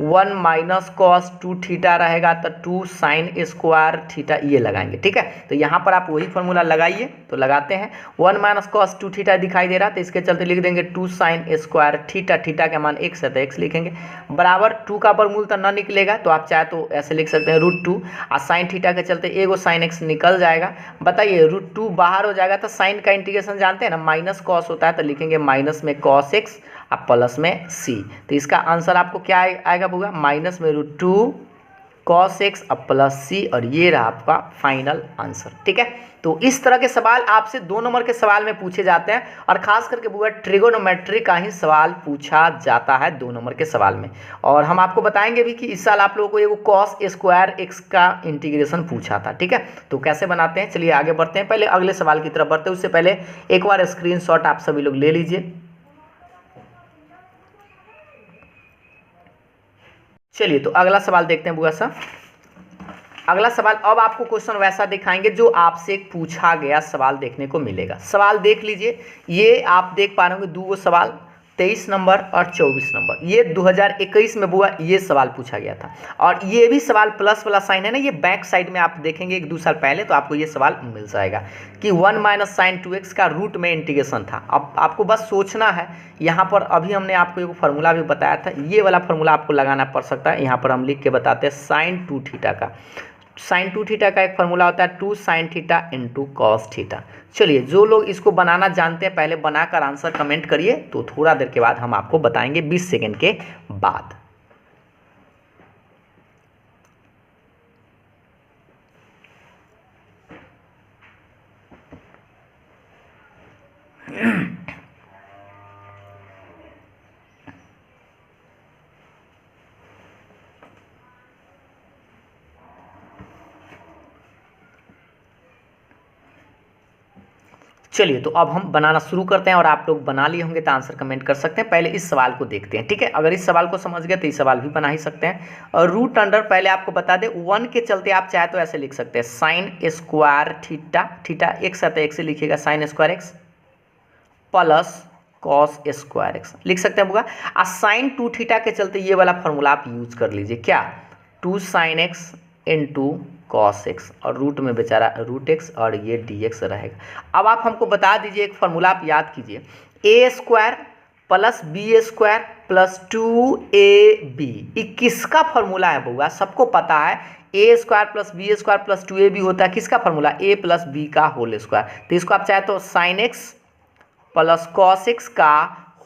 1 minus cos 2 theta रहेगा तो 2 साइन स्क्वायर थीटा, ये लगाएंगे। ठीक है, तो यहाँ पर आप वही फॉर्मूला लगाइए। तो लगाते हैं, 1 माइनस कॉस 2 थीटा दिखाई दे रहा, तो इसके चलते लिख देंगे 2 साइन स्क्वायर थीटा। थीटा का मान x है तो x लिखेंगे, बराबर 2 का वर्गमूल तो ना निकलेगा, तो आप चाहे तो ऐसे लिख सकते हैं √2, और साइन थीटा के चलते एगो साइन x निकल जाएगा। बताइए √2 बाहर हो जाएगा तो साइन का इंटीग्रेशन जानते हैं ना, माइनस कॉस होता है, तो लिखेंगे माइनस में कॉस x अब प्लस में c। तो इसका आंसर आपको क्या आएगा बुआ, माइनस में √2 cos x अब प्लस c, और ये रहा आपका फाइनल आंसर। ठीक है, तो इस तरह के सवाल आपसे 2 नंबर के सवाल में पूछे जाते हैं, और खास करके बुआ ट्रिगोनोमेट्री का ही सवाल पूछा जाता है 2 नंबर के सवाल में। और हम आपको बताएंगे भी कि इस साल आप लोगों को एगो cos स्क्वायर x का इंटीग्रेशन पूछा था। ठीक है, तो कैसे बनाते हैं, चलिए आगे बढ़ते हैं। पहले अगले सवाल की तरफ बढ़ते हैं, उससे पहले एक बार स्क्रीनशॉट आप सभी लोग ले लीजिए। चलिए तो अगला सवाल देखते हैं बुआ सा। अगला सवाल, अब आपको क्वेश्चन वैसा दिखाएंगे जो आपसे एक पूछा गया सवाल देखने को मिलेगा। सवाल देख लीजिए, ये आप देख पा रहे होंगे 2 सवाल, 23 नंबर और 24 नंबर। ये 2021 में बुआ ये सवाल पूछा गया था, और ये भी सवाल प्लस वाला साइन है ना, ये बैक साइड में आप देखेंगे 1-2 साल पहले, तो आपको ये सवाल मिल जाएगा कि 1 माइनस साइन 2x का रूट में इंटीग्रेशन था। अब आपको बस सोचना है, यहाँ पर अभी हमने आपको एक फार्मूला भी बताया था, ये वाला फार्मूला आपको लगाना पड़ सकता है। यहाँ पर हम लिख के बताते हैं साइन 2 थीटा का, साइन 2 थीटा का एक फार्मूला होता है 2 sine theta into cos theta. चलिए जो लोग इसको बनाना जानते हैं पहले बनाकर आंसर कमेंट करिए, तो थोड़ा देर के बाद हम आपको बताएंगे 20 सेकंड के बाद। चलिए तो अब हम बनाना शुरू करते हैं, और आप लोग बना लिए होंगे तो आंसर कमेंट कर सकते हैं। पहले इस सवाल को देखते हैं। ठीक है, अगर इस सवाल को समझ गए तो इस सवाल भी बना ही सकते हैं। और रूट अंडर, पहले आपको बता दें 1 के चलते आप चाहे तो ऐसे लिख सकते हैं sine square theta, theta x है तो x से लिखिएगा sign square x plus cos square x लिख सकते हैं बुआ। और साइन 2 थीटा के चलते ये वाला फॉर्मूला आप यूज कर लीजिए, क्या 2 sine x into cos x, और रूट में बेचारा रूट x और ये dx रहेगा। अब आप हमको बता दीजिए एक फार्मूला आप याद कीजिए, a square plus B square plus 2ab, ये किसका फार्मूला है बउआ, सबको पता है a square plus B square plus 2ab होता है किसका फार्मूला, a प्लस बी का होल स्क्वायर। तो इसको आप चाहे तो sine x plus cos x का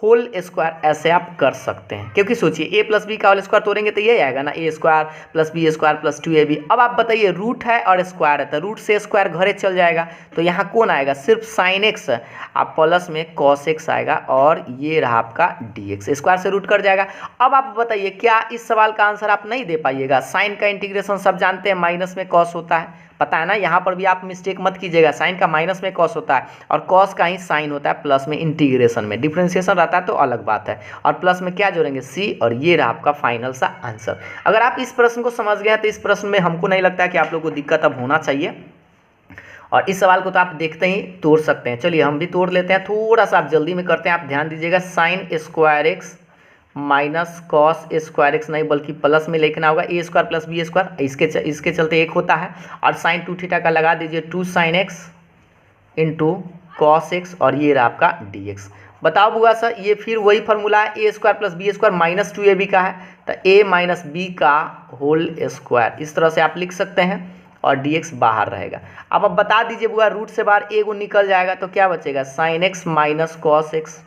होल स्क्वायर ऐसे आप कर सकते हैं, क्योंकि सोचिए a प्लस बी का होल स्क्वायर तोड़ेंगे तो ये आएगा ना, a square plus B square plus 2ab। अब आप बताइए रूट है और स्क्वायर है, तो रूट से स्क्वायर घरे चल जाएगा, तो यहाँ कौन आएगा, सिर्फ साइन x आप प्लस में कॉस x आएगा, और ये रहा आपका dx, स्क्वायर से रूट कट जाएगा। अब आप बताइए क्या इस सवाल का आंसर आप नहीं दे पाइएगा, साइन का इंटीग्रेशन सब जानते हैं माइनस में कॉस होता है, पता है ना, यहाँ पर भी आप मिस्टेक मत कीजिएगा, साइन का माइनस में कॉस होता है और कॉस का ही साइन होता है प्लस में, इंटीग्रेशन में डिफरेंशिएशन रहता है तो अलग बात है, और प्लस में क्या जोड़ेंगे सी, और ये रहा आपका फाइनल सा आंसर। अगर आप इस प्रश्न को समझ गए तो इस प्रश्न में हमको नहीं लगता है कि आप लोगों को दिक्कत अब होना चाहिए, और इस सवाल को तो आप देखते ही तोड़ सकते हैं। चलिए हम भी तोड़ लेते हैं, थोड़ा सा आप जल्दी में करते हैं, आप ध्यान दीजिएगा, sign square x minus cos square x नहीं बल्कि प्लस में लिखना होगा, ए स्क्वायर प्लस बी स्क्वायर, इसके चलते 1 होता है, और साइन 2 थीटा का लगा दीजिए 2 sine x into cos x, और ये रहा आपका डी एक्स। बताओ बुआ सर, ये फिर वही फार्मूला है, A square plus B square minus 2ab का है, तो a माइनस बी का होल स्क्वायर, इस तरह से आप लिख सकते हैं, और dx बाहर रहेगा। अब बता दीजिए बुआ, रूट से बाहर a को निकल जाएगा तो क्या बचेगा, sine x minus cos x.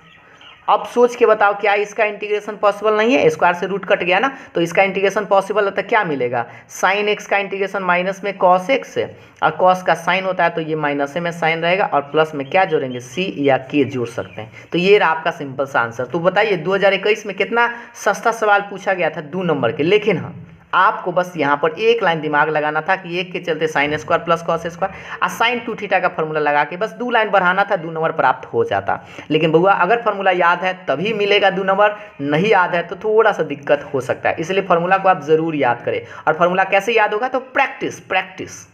अब सोच के बताओ क्या इसका इंटीग्रेशन पॉसिबल नहीं है, स्क्वायर से रूट कट गया ना, तो इसका इंटीग्रेशन पॉसिबल होता है, क्या मिलेगा, साइन एक्स का इंटीग्रेशन माइनस में कॉस एक्स से, और कॉस का साइन होता है तो ये माइनस में साइन रहेगा, और प्लस में क्या जोड़ेंगे, सी या के जोड़ सकते हैं। तो ये रहा आपका सिंपल सा आंसर। तो बताइए 2021 में कितना सस्ता सवाल पूछा गया था 2 नंबर के, लेकिन हाँ आपको बस यहाँ पर एक लाइन दिमाग लगाना था कि एक के चलते sine square plus cos square और साइन 2 थीटा का फॉर्मूला लगा के बस 2 लाइन बढ़ाना था, 2 नंबर प्राप्त हो जाता। लेकिन बउआ अगर फॉर्मूला याद है तभी मिलेगा 2 नंबर, नहीं याद है तो थोड़ा सा दिक्कत हो सकता है। इसलिए फॉर्मूला को आप ज़रूर याद करें। और फॉर्मूला कैसे याद होगा? तो प्रैक्टिस।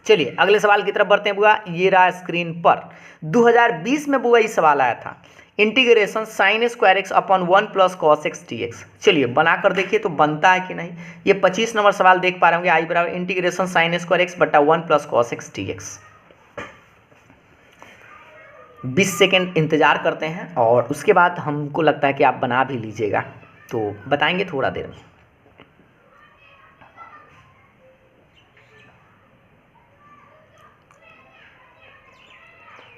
चलिए अगले सवाल की तरफ बढ़ते हैं बुआ। ये रहा स्क्रीन पर 2020 में बुआ ये सवाल आया था, integration sign square x upon 1 plus cos x D x. चलिए बना कर देखिए तो बनता है कि नहीं। ये 25 नंबर सवाल देख पा रहे होंगे, आई बराबर इंटीग्रेशन साइन स्क्वायर एक्स बटा 1 plus cos x D x. 20 second इंतजार करते हैं और उसके बाद हमको लगता है कि आप बना भी लीजिएगा, तो बताएंगे थोड़ा देर में।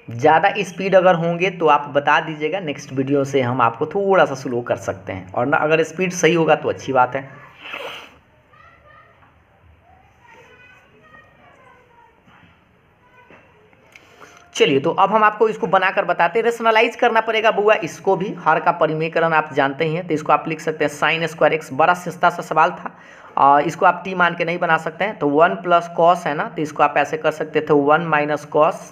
ज़्यादा स्पीड अगर होंगे तो आप बता दीजिएगा, नेक्स्ट वीडियो से हम आपको थोड़ा सा स्लो कर सकते हैं, और ना अगर स्पीड सही होगा तो अच्छी बात है। चलिए तो अब हम आपको इसको बनाकर बताते हैं। रेशनलाइज करना पड़ेगा बुआ इसको भी, हर का परिमेयकरण आप जानते ही हैं, तो इसको आप लिख सकते हैं साइन स्क्वायर एक्स, बड़ा सस्ता सा सवाल था, इसको आप टी मान के नहीं बना सकते हैं, तो 1 प्लस कॉस है ना, तो इसको आप ऐसे कर सकते थे 1 माइनस कॉस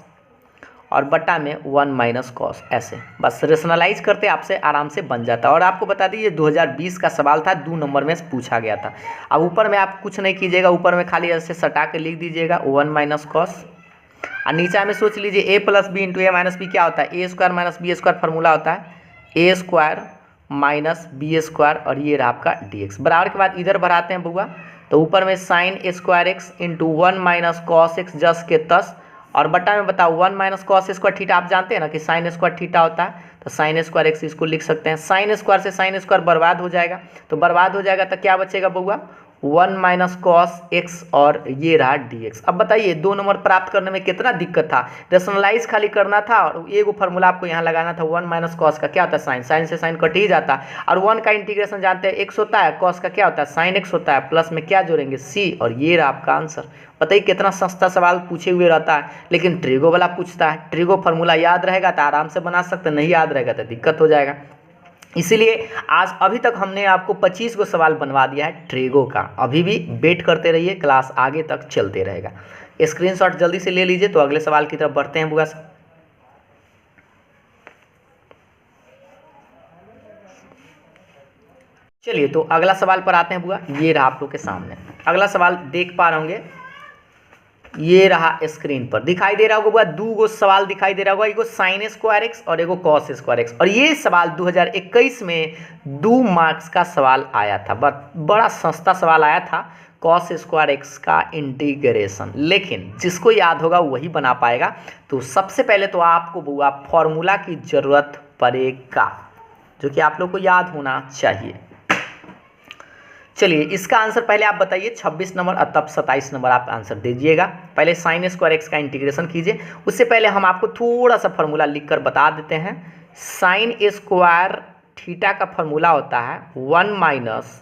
और बटा में 1 माइनस कॉस, ऐसे बस रेशनलाइज करते आपसे आराम से बन जाता। और आपको बता दीजिए 2020 का सवाल था, 2 नंबर में पूछा गया था। अब ऊपर में आप कुछ नहीं कीजिएगा, ऊपर में खाली ऐसे सटा के लिख दीजिएगा 1 माइनस कॉस, और नीचे में सोच लीजिए A plus B into A minus B क्या होता है, A square minus B square formula होता है A square minus B square, और ये रहा आपका डी एक्स। बराबर के बाद इधर बढ़ाते हैं बुआ, तो ऊपर में sign square x into 1 minus cos x जस के तस, और बटा में बताओ 1 माइनस कॉस स्क्वायर थीटा। आप जानते हैं ना कि साइन स्क्वायर थीटा होता है, तो साइन स्क्वायर एक्स इसको लिख सकते हैं। साइन स्क्वायर से साइन स्क्वायर बर्बाद हो जाएगा, तो बर्बाद हो जाएगा तो क्या बचेगा बउआ 1 माइनस कॉस एक्स, और ये रहा डी एक्स। अब बताइए 2 नंबर प्राप्त करने में कितना दिक्कत था, रेशनलाइज खाली करना था, और एक फार्मूला आपको यहाँ लगाना था 1 माइनस कॉस का क्या होता है साइन, साइन से साइन कट ही जाता है, और 1 का इंटीग्रेशन जानते हैं एक्स होता है, कॉस का क्या होता है साइन एक्स होता है, प्लस में क्या जोड़ेंगे सी, और ये रहा आपका आंसर। बताइए कितना सस्ता सवाल पूछे हुए रहता है, लेकिन ट्रिगो वाला पूछता है। ट्रिगो फार्मूला याद रहेगा तो आराम से बना सकते, नहीं याद रहेगा तो दिक्कत हो जाएगा। इसीलिए आज अभी तक हमने आपको 25 को सवाल बनवा दिया है ट्रिगो का। अभी भी वेट करते रहिए, क्लास आगे तक चलते रहेगा। स्क्रीनशॉट जल्दी से ले लीजिए, तो अगले सवाल की तरफ बढ़ते हैं बुआ। चलिए तो अगला सवाल पर आते हैं बुआ। ये रहा आप लोग के सामने अगला सवाल, देख पा रहे होंगे, ये रहा स्क्रीन पर दिखाई दे रहा होगा बुआ, 2 गो सवाल दिखाई दे रहा होगा, एगो साइन स्क्वायर एक्स और एगो कॉस स्क्वायर एक्स। और ये सवाल 2021 में 2 मार्क्स का सवाल आया था, बड़ा सस्ता सवाल आया था, कॉस स्क्वायर एक्स का इंटीग्रेशन। लेकिन जिसको याद होगा वही बना पाएगा। तो सबसे पहले तो आपको बुआ फॉर्मूला की ज़रूरत पड़ेगा, जो कि आप लोग को याद होना चाहिए। चलिए इसका आंसर पहले आप बताइए 26 नंबर और तब 27 नंबर आप आंसर दीजिएगा। पहले साइन स्क्वायर एक्स का इंटीग्रेशन कीजिए, उससे पहले हम आपको थोड़ा सा फार्मूला लिखकर बता देते हैं। साइन स्क्वायर थीटा का फार्मूला होता है 1 माइनस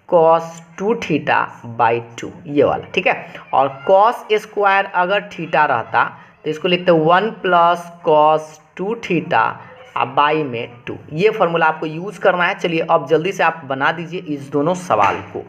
कॉस 2 थीटा बाई 2, ये वाला, ठीक है। और कॉस स्क्वायर अगर थीटा रहता तो इसको लिखते 1 प्लस कॉस 2 थीटा अब बाई में 2, ये फार्मूला आपको यूज करना है। चलिए अब जल्दी से आप बना दीजिए इस दोनों सवाल को,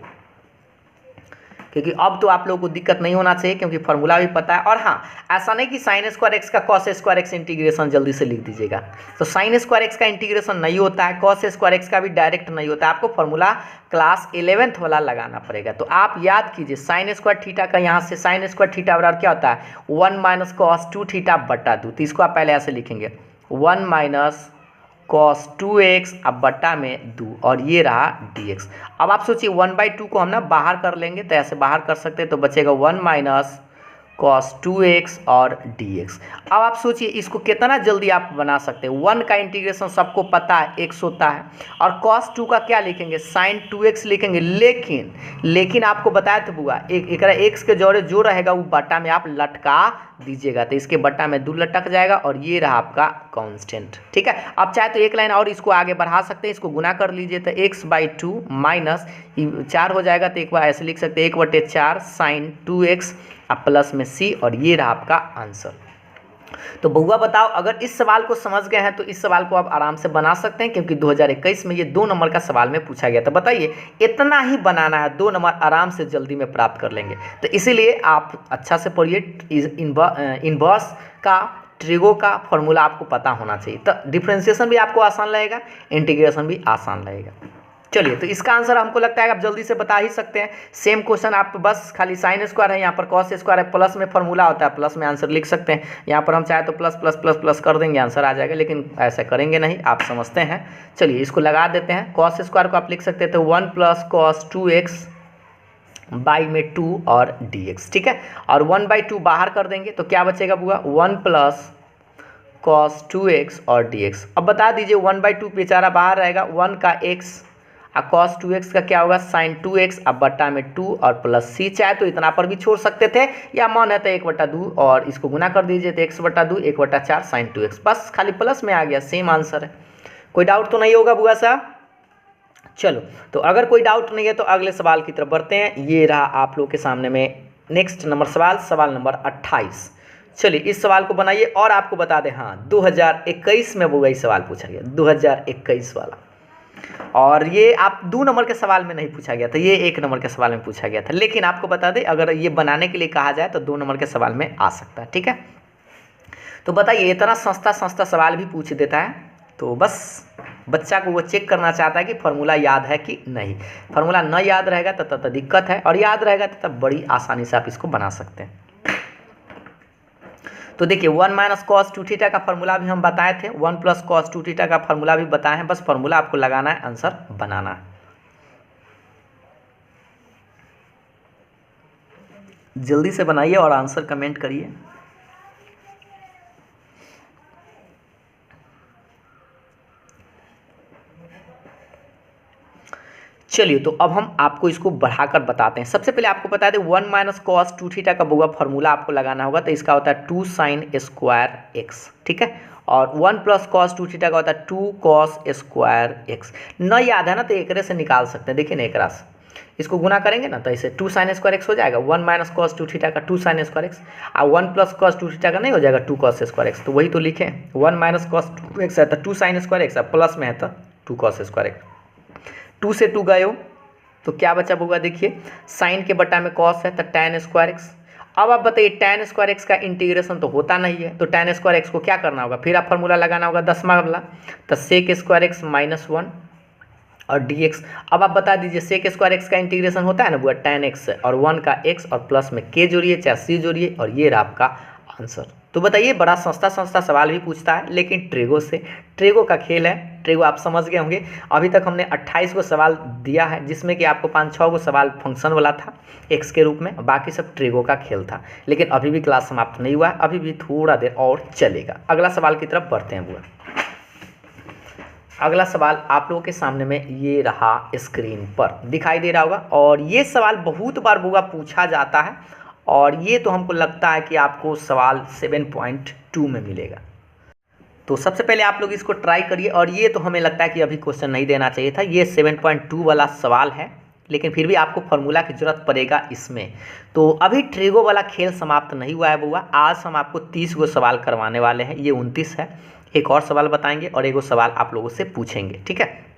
क्योंकि अब तो आप लोगों को दिक्कत नहीं होना चाहिए, क्योंकि फार्मूला भी पता है। और हाँ, ऐसा नहीं कि साइन स्क्वायर एक्स का कॉस स्क्वायर एक्स इंटीग्रेशन जल्दी से लिख दीजिएगा। तो साइन स्क्वायर एक्स का इंटीग्रेशन नहीं होता है, कॉस स्क्वायर एक्स का भी डायरेक्ट नहीं होता है, आपको फार्मूला क्लास 11th वाला लगाना पड़ेगा। तो आप याद कीजिए साइन स्क्वायर थीटा का, यहाँ से साइन स्क्वायर थीटा बराबर क्या होता है 1 माइनस कॉस 2 थीटा बटा 2, तो इसको आप पहले ऐसे लिखेंगे 1 माइनस कॉस 2x अब बटा में 2, और ये रहा dx। अब आप सोचिए 1/2 को हम ना बाहर कर लेंगे, तो ऐसे बाहर कर सकते हैं, तो बचेगा 1 माइनस कॉस 2x और dx। अब आप सोचिए इसको कितना जल्दी आप बना सकते हैं। 1 का इंटीग्रेशन सबको पता है x होता है, और cos 2 का क्या लिखेंगे sin 2x लिखेंगे। लेकिन आपको बताया तो बुआ एक x के जोड़े जो रहेगा वो बटा में आप लटका दीजिएगा, तो इसके बटा में 2 लटक जाएगा, और ये रहा आपका कांस्टेंट, ठीक है। अब चाहे तो एक लाइन और इसको आगे बढ़ा सकते हैं, इसको गुना कर लीजिए, तो x/2 माइनस 4 हो जाएगा, तो एक बार ऐसे लिख सकते हैं 1/4 sin 2x अब प्लस में c, और ये रहा आपका आंसर। तो बउआ बताओ, अगर इस सवाल को समझ गए हैं तो इस सवाल को आप आराम से बना सकते हैं, क्योंकि 2021 में ये 2 नंबर का सवाल में पूछा गया था। बताइए, इतना ही बनाना है, 2 नंबर आराम से जल्दी में प्राप्त कर लेंगे। तो इसीलिए आप अच्छा से पढ़िए। इनवर्स का, ट्रिगो का फॉर्मूला आपको पता होना चाहिए, तो डिफ्रेंशिएशन भी आपको आसान लगेगा, इंटीग्रेशन भी आसान लगेगा। चलिए, तो इसका आंसर हमको लगता है आप जल्दी से बता ही सकते हैं। सेम क्वेश्चन, आप बस खाली साइन स्क्वायर है, यहाँ पर कॉस स्क्वायर है, प्लस में फॉर्मूला होता है, प्लस में आंसर लिख सकते हैं। यहाँ पर हम चाहे तो प्लस प्लस प्लस प्लस कर देंगे, आंसर आ जाएगा, लेकिन ऐसा करेंगे नहीं, आप समझते हैं। चलिए, इसको लगा देते हैं। कॉस स्क्वायर को आप लिख सकते हैं तो 1 + cos 2x बाई में 2 और dx, ठीक है। और 1/2 बाहर कर देंगे तो क्या बचेगा बुआ, 1 + cos 2x और dx। अब बता दीजिए, 1/2 बेचारा बाहर रहेगा, 1 का x और cos 2x का क्या होगा, sin 2x, अब बट्टा में 2 और प्लस c। चाहे तो इतना पर भी छोड़ सकते थे, या मन है तो 1/2 और इसको गुना कर दीजिए तो x/2 1/4 sin 2x, बस खाली प्लस में आ गया, सेम आंसर है। कोई डाउट तो नहीं होगा बुआ साहब? चलो, तो अगर कोई डाउट नहीं है तो अगले सवाल की तरफ बढ़ते हैं। ये रहा आप लोग के सामने में नेक्स्ट नंबर सवाल, सवाल नंबर 28। चलिए, इस सवाल को बनाइए और आपको बता दें, हाँ 2021 में बुआ इस सवाल पूछा गया, 2021 वाला। और ये आप 2 नंबर के सवाल में नहीं पूछा गया था, ये 1 नंबर के सवाल में पूछा गया था। लेकिन आपको बता दें, अगर ये बनाने के लिए कहा जाए तो 2 नंबर के सवाल में आ सकता है, ठीक है। तो बताइए, इतना सस्ता सस्ता सवाल भी पूछ देता है, तो बस बच्चा को वो चेक करना चाहता है कि फार्मूला याद है कि नहीं। फार्मूला न याद रहेगा तो दिक्कत है, और याद रहेगा तो तब बड़ी आसानी से आप इसको बना सकते हैं। तो देखिए, 1 - cos 2θ का फार्मूला भी हम बताए थे, 1 + cos 2θ का फार्मूला भी बताए हैं। बस फार्मूला आपको लगाना है, आंसर बनाना है। जल्दी से बनाइए और आंसर कमेंट करिए। चलिए, तो अब हम आपको इसको बढ़ाकर बताते हैं। सबसे पहले आपको बता दें, 1 - cos 2θ का बुआ फॉर्मूला आपको लगाना होगा, तो इसका होता है 2 sin स्क्वायर x, ठीक है। और 1 + cos 2θ का होता है 2 cos स्क्वायर x। न याद है ना तो एक से निकाल सकते हैं, देखिए ना, एक से इसको गुना करेंगे ना तो इसे 2 sin स्क्वायर x हो जाएगा, 1 - cos 2θ का 2 sin स्क्वायर x, और 1 + cos 2θ का नहीं हो जाएगा 2 cos स्क्वायर x। तो वही तो लिखे, 1 - cos 2x है तो 2 sin स्क्वायर x, प्लस में है तो 2 cos स्क्वायर x। 2 से 2 गए हो तो क्या बचा होगा, देखिए साइन के बटा में कॉस है तो tan स्क्वायर x। अब आप बताइए, tan स्क्वायर x का इंटीग्रेशन तो होता नहीं है, तो tan स्क्वायर x को क्या करना होगा, फिर आप फार्मूला लगाना होगा 10वां वाला, तो sec स्क्वायर x -1 और dx। अब आप बता दीजिए, sec स्क्वायर x का इंटीग्रेशन होता है ना बुआ tan x और 1 का x और प्लस में k जोड़िए चाहे c जोड़िए, और ये रहा आपका आंसर। तो बताइए, बड़ा सस्ता सस्ता सवाल भी पूछता है, लेकिन ट्रेगो से, ट्रेगो का खेल है, ट्रेगो आप समझ गए होंगे। अभी तक हमने 28 को सवाल दिया है, जिसमें कि आपको 5-6 को सवाल फंक्शन वाला था एक्स के रूप में, बाकी सब ट्रेगो का खेल था। लेकिन अभी भी क्लास समाप्त नहीं हुआ है, अभी भी थोड़ा देर और चलेगा। अगला सवाल की तरफ बढ़ते हैं बुआ। अगला सवाल आप लोगों के सामने में ये रहा, स्क्रीन पर दिखाई दे रहा होगा, और ये सवाल बहुत बार बुआ पूछा जाता है, और ये तो हमको लगता है कि आपको सवाल 7.2 में मिलेगा। तो सबसे पहले आप लोग इसको ट्राई करिए, और ये तो हमें लगता है कि अभी क्वेश्चन नहीं देना चाहिए था, ये 7.2 वाला सवाल है, लेकिन फिर भी आपको फार्मूला की जरूरत पड़ेगा इसमें। तो अभी ट्रेगो वाला खेल समाप्त नहीं हुआ है बुआ, आज हम आपको 30 गो सवाल करवाने वाले हैं, ये 29 है। एक और सवाल बताएंगे और एक सवाल आप लोगों से पूछेंगे, ठीक है।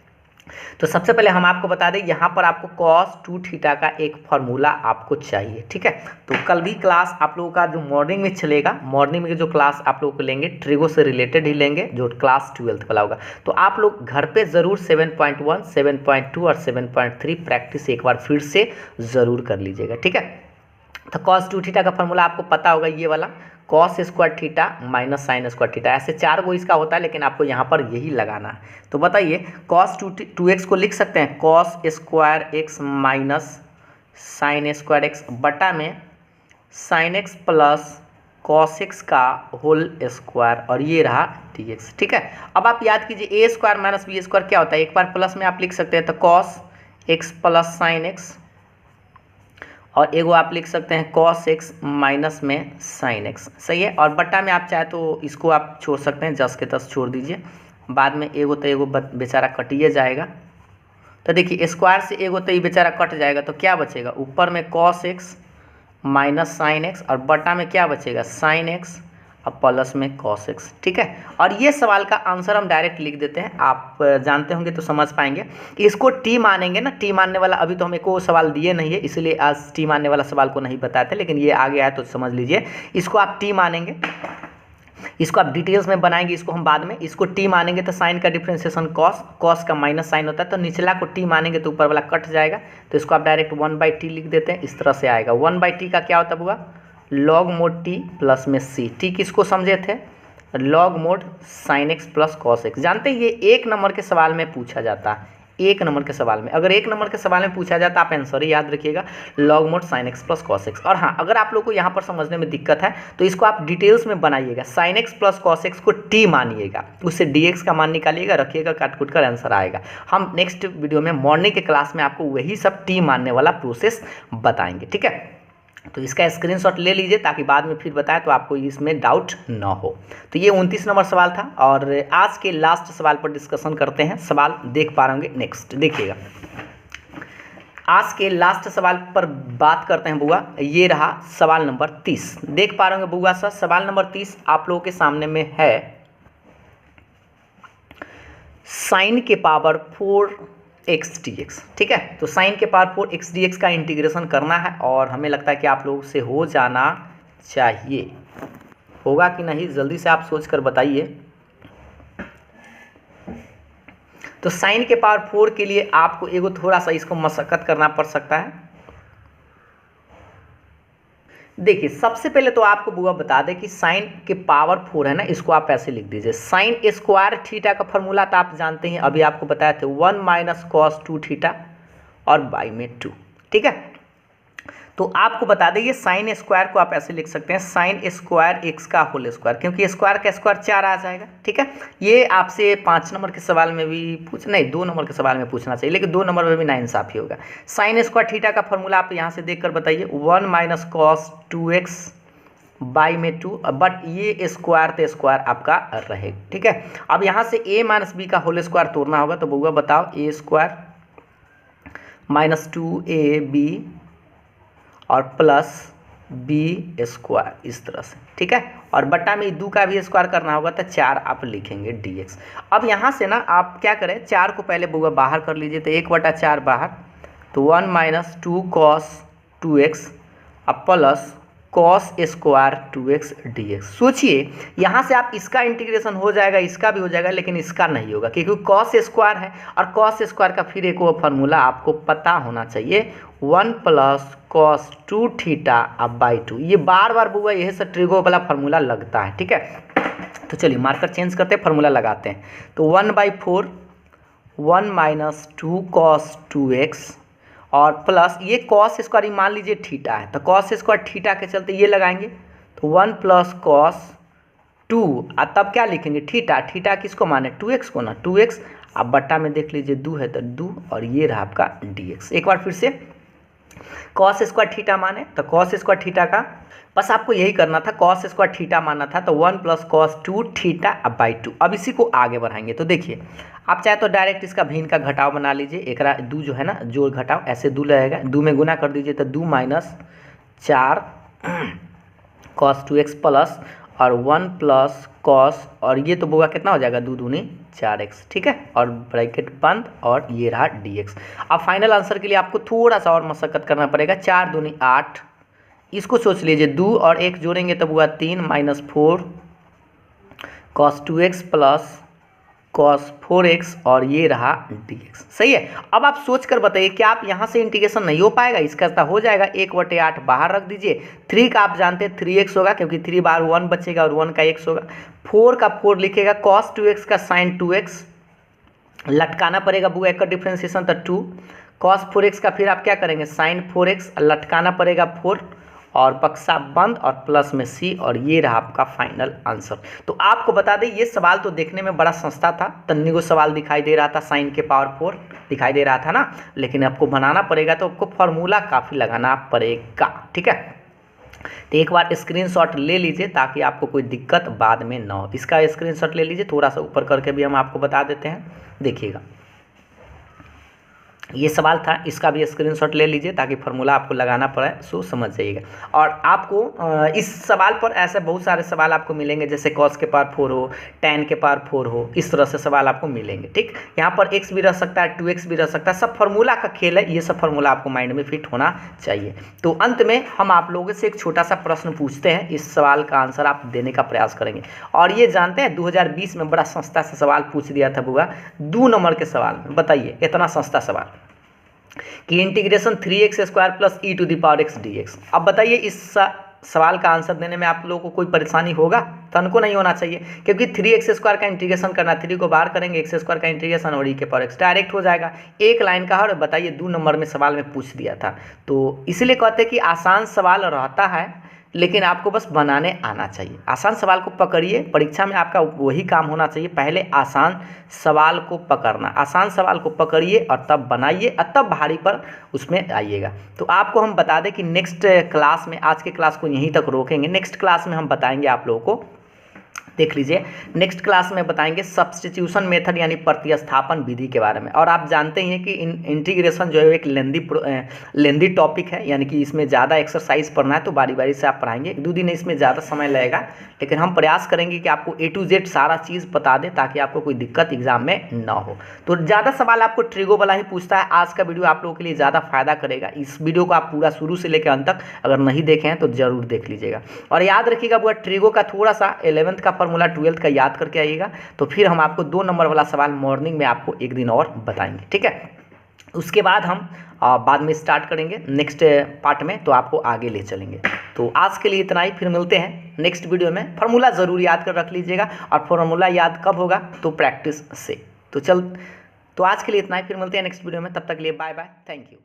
तो सबसे पहले हम आपको बता दें, यहाँ पर आपको cos 2θ का एक फार्मूला आपको चाहिए, ठीक है। तो कल भी क्लास आप लोगों का जो मॉर्निंग में चलेगा, मॉर्निंग में जो क्लास आप लोगों को लेंगे ट्रिगो से रिलेटेड ही लेंगे, जो क्लास 12th वाला होगा। तो आप लोग घर पे ज़रूर 7.1, 7.2 और 7.3 प्रैक्टिस एक बार फिर से ज़रूर कर लीजिएगा, ठीक है। तो cos 2θ का फार्मूला आपको पता होगा, ये वाला cos square theta minus sine square theta, ऐसे 4 गो इसका होता है, लेकिन आपको यहाँ पर यही लगाना है। तो बताइए, cos 2x को लिख सकते हैं cos square x minus sine square x बटा में sine x plus cos x का होल स्क्वायर, और ये रहा dx, ठीक है। अब आप याद कीजिए, a square minus b square क्या होता है, एक बार प्लस में आप लिख सकते हैं तो cos x plus sign x, और एगो आप लिख सकते हैं cos x माइनस में sin x, सही है। और बट्टा में आप चाहे तो इसको आप छोड़ सकते हैं, 10 के 10 छोड़ दीजिए, बाद में एगो तो एगो बेचारा कटिए जाएगा। तो देखिए, स्क्वायर से एगो तो ये बेचारा कट जाएगा, तो क्या बचेगा, ऊपर में cos x minus sin x, और बट्टा में क्या बचेगा sin x अब प्लस में cos x, ठीक है। और ये सवाल का आंसर हम डायरेक्ट लिख देते हैं, आप जानते होंगे तो समझ पाएंगे। इसको टी मानेंगे ना, टी मानने वाला अभी तो हम एक सवाल दिए नहीं है, इसलिए आज टी मानने वाला सवाल को नहीं बताए थे, लेकिन ये आ गया है तो समझ लीजिए। इसको आप टी मानेंगे, इसको आप डिटेल्स में बनाएंगे, इसको हम बाद में। इसको टी मानेंगे तो साइन का डिफ्रेंसिएशन कॉस का माइनस साइन होता है, तो निचला को टी मानेंगे तो ऊपर वाला कट जाएगा, तो इसको आप डायरेक्ट 1/t लिख देते हैं, इस तरह से आएगा। 1/t का क्या होता हुआ, लॉग मोड टी प्लस में सी। टी किसको समझे थे, log mod sine x plus cos x. जानते हैं ये 1 नंबर के सवाल में पूछा जाता है, 1 नंबर के सवाल में। अगर 1 नंबर के सवाल में पूछा जाता आप आंसर ही याद रखिएगा, log mod sine x plus cos x. और हाँ, अगर आप लोग को यहाँ पर समझने में दिक्कत है तो इसको आप डिटेल्स में बनाइएगा, sine x plus cos x को टी मानिएगा, उससे डी एक्स का मान निकालिएगा, रखिएगा, काट कूट कर आंसर आएगा। हम नेक्स्ट वीडियो में मॉर्निंग के क्लास में आपको वही सब टी मानने वाला प्रोसेस बताएंगे, ठीक है। तो इसका स्क्रीनशॉट ले लीजिए ताकि बाद में फिर बताएं तो आपको इसमें डाउट ना हो। तो ये 29 नंबर सवाल था, और आज के लास्ट सवाल पर डिस्कशन करते हैं। सवाल देख पा रहे होंगे, नेक्स्ट देखिएगा। आज के लास्ट सवाल पर बात करते हैं बुआ, ये रहा सवाल नंबर 30। देख पा रहे होंगे बुआ सर, सवाल नंबर 30 आप लोगों के सामने में है। साइन के पावर 4x dx, ठीक है। तो साइन के पावर 4x dx का इंटीग्रेशन करना है, और हमें लगता है कि आप लोगों से हो जाना चाहिए। होगा कि नहीं, जल्दी से आप सोच कर बताइए। तो साइन के पावर 4 के लिए आपको एगो थोड़ा सा इसको मशक्कत करना पड़ सकता है। देखिए, सबसे पहले तो आपको बुआ बता दें कि साइन के पावर 4 है ना, इसको आप ऐसे लिख दीजिए। साइन स्क्वायर थीटा का फॉर्मूला तो आप जानते हैं, अभी आपको बताया था 1 माइनस कॉस 2 थीटा और बाई में 2, ठीक है। तो आपको बता दें ये साइन स्क्वायर को आप ऐसे लिख सकते हैं, साइन स्क्वायर एक्स का होल स्क्वायर, क्योंकि स्क्वायर का स्क्वायर 4 आ जाएगा, ठीक है। ये आपसे 5 नंबर के सवाल में भी नहीं 2 नंबर के सवाल में पूछना चाहिए, लेकिन 2 नंबर में भी नाइंसाफी होगा। साइन स्क्वायर थीटा का फॉर्मूला आप यहाँ से देखकर बताइए, 1 माइनस कॉस 2x बाई में 2, बट ये स्क्वायर तो स्क्वायर आपका रहेगा, ठीक है। अब यहाँ से a माइनस बी का होल स्क्वायर तोड़ना होगा, तो बउआ बताओ a स्क्वायर माइनस 2ab और प्लस बी स्क्वायर, इस तरह से, ठीक है। और बट्टा में 2 का भी स्क्वायर करना होगा तो 4 आप लिखेंगे dx। अब यहाँ से ना आप क्या करें, 4 को पहले बुआ बाहर कर लीजिए, तो 1/4 बाहर, तो 1 माइनस 2 कॉस 2x अब plus cos square 2x dx। सोचिए यहाँ से आप इसका इंटीग्रेशन हो जाएगा, इसका भी हो जाएगा, लेकिन इसका नहीं होगा क्योंकि कॉस स्क्वायर है, और कॉस स्क्वायर का फिर एक वो फार्मूला आपको पता होना चाहिए, 1 प्लस कॉस 2 थीटा अब बाई 2। ये बार बार बुआ यही से ट्रिगो वाला फार्मूला लगता है, ठीक है। तो चलिए मार्कर चेंज करते हैं, फार्मूला लगाते हैं। तो 1/4 1 माइनस 2 कॉस 2x और प्लस ये कॉस स्क्वायर मान लीजिए थीटा है, तो कॉस स्क्वायर थीटा के चलते ये लगाएंगे, तो 1 प्लस कॉस 2 तब क्या लिखेंगे थीटा, थीटा किसको माने 2x को ना, 2x अब बट्टा में देख लीजिए 2 है तो 2, और ये रहा आपका dx। एक बार फिर से कॉस स्क्वायर थीटा माने, तो कॉस स्क्वायर थीटा का बस आपको यही करना था, कॉस स्क्वायर थीटा मानना था, तो 1 प्लस कॉस 2 थीटा अब बाई 2। अब इसी को आगे बढ़ाएंगे, तो देखिए आप चाहे तो डायरेक्ट इसका भिन्न का घटाव बना लीजिए, एकरा 2 जो है ना जोड़ घटाव ऐसे 2 लगेगा, 2 में गुना कर दीजिए तो 2 माइनस 4 कॉस 2x प्लस और 1 प्लस कॉस, और ये तो बुआ कितना हो जाएगा 2 दूनी 4x, ठीक है, और ब्रैकेट बंद, और ये रहा dx। अब फाइनल आंसर के लिए आपको थोड़ा सा और मशक्कत करना पड़ेगा, 4 दूनी 8, इसको सोच लीजिए 2 और 1 जोड़ेंगे तो बुआ 3 minus 4 cos 2x plus cos 4x, और ये रहा dx। सही है। अब आप सोच कर बताइए क्या आप यहाँ से इंटीग्रेशन नहीं हो पाएगा, इसका तो हो जाएगा, 1/8 बाहर रख दीजिए, 3 का आप जानते हैं 3x होगा क्योंकि 3 बार 1 बचेगा और 1 का x होगा, 4 का 4 लिखेगा, कॉस 2x का साइन 2x लटकाना पड़ेगा बुआ एक का डिफ्रेंसिएशन तो 2, कॉस 4x का फिर आप क्या करेंगे साइन 4x लटकाना पड़ेगा 4, और बक्सा बंद और प्लस में c, और ये रहा आपका फाइनल आंसर। तो आपको बता दें ये सवाल तो देखने में बड़ा सस्ता था, तन्नी को सवाल दिखाई दे रहा था, साइन के पावर 4 दिखाई दे रहा था ना, लेकिन आपको बनाना पड़ेगा तो आपको फॉर्मूला काफ़ी लगाना पड़ेगा, ठीक है। तो एक बार स्क्रीनशॉट ले लीजिए ताकि आपको कोई दिक्कत बाद में ना हो। इसका स्क्रीनशॉट ले लीजिए, थोड़ा सा ऊपर करके भी हम आपको बता देते हैं, देखिएगा ये सवाल था, इसका भी स्क्रीनशॉट ले लीजिए ताकि फार्मूला आपको लगाना पड़े सो समझ जाइएगा। और आपको इस सवाल पर ऐसे बहुत सारे सवाल आपको मिलेंगे, जैसे कॉस के पावर 4 हो, tan के पावर 4 हो, इस तरह से सवाल आपको मिलेंगे। ठीक, यहाँ पर x भी रह सकता है, 2x भी रह सकता है, सब फार्मूला का खेल है, ये सब फार्मूला आपको माइंड में फिट होना चाहिए। तो अंत में हम आप लोगों से एक छोटा सा प्रश्न पूछते हैं, इस सवाल का आंसर आप देने का प्रयास करेंगे। और ये जानते हैं 2020 में बड़ा सस्ता सा सवाल पूछ दिया था बुआ, 2 नंबर के सवाल में। बताइए इतना सस्ता सवाल कि integration 3x² plus e to the power x dx। अब बताइए इस सवाल का आंसर देने में आप लोगों को कोई परेशानी होगा? तनको नहीं होना चाहिए, क्योंकि 3x² का इंटीग्रेशन करना, 3 को बाहर करेंगे, x² का इंटीग्रेशन और e के पावर x डायरेक्ट हो जाएगा, एक लाइन का। और बताइए 2 नंबर में सवाल में पूछ दिया था, तो इसलिए कहते हैं कि आसान सवाल रहता है, लेकिन आपको बस बनाने आना चाहिए। आसान सवाल को पकड़िए, परीक्षा में आपका वही काम होना चाहिए, पहले आसान सवाल को पकड़ना, आसान सवाल को पकड़िए और तब बनाइए और तब भारी पर उसमें आइएगा। तो आपको हम बता दें कि नेक्स्ट क्लास में, आज के क्लास को यहीं तक रोकेंगे, नेक्स्ट क्लास में हम बताएंगे आप लोगों को, देख लीजिए नेक्स्ट क्लास में बताएंगे सब्स्टिट्यूशन मेथड यानी प्रतिस्थापन विधि के बारे में। और आप जानते ही हैं कि इंटीग्रेशन जो है एक लेंदी टॉपिक है, यानी कि इसमें ज़्यादा एक्सरसाइज पढ़ना है, तो बारी बारी से आप पढ़ाएंगे, 1-2 दिन इसमें ज़्यादा समय लगेगा, लेकिन हम प्रयास करेंगे कि आपको A to Z सारा चीज़ बता दें ताकि आपको कोई दिक्कत एग्जाम में ना हो। तो ज़्यादा सवाल आपको ट्रिगो वाला ही पूछता है। आज का वीडियो आप लोगों के लिए ज़्यादा फायदा करेगा, इस वीडियो को आप पूरा शुरू से लेकर अंत तक अगर नहीं देखे हैं तो ज़रूर देख लीजिएगा। और याद रखिएगा वो ट्रिगो का थोड़ा सा 11th का फार्मूला 12th का याद करके आइएगा, तो फिर हम आपको 2 नंबर वाला सवाल मॉर्निंग में आपको एक दिन और बताएंगे। ठीक है, उसके बाद हम बाद में स्टार्ट करेंगे नेक्स्ट पार्ट में, तो आपको आगे ले चलेंगे। तो आज के लिए इतना ही, फिर मिलते हैं नेक्स्ट वीडियो में। फार्मूला ज़रूर याद कर रख लीजिएगा, और फार्मूला याद कब होगा? तो प्रैक्टिस से। तो आज के लिए इतना ही, फिर मिलते हैं नेक्स्ट वीडियो में, तब तक के लिए बाय बाय, थैंक यू।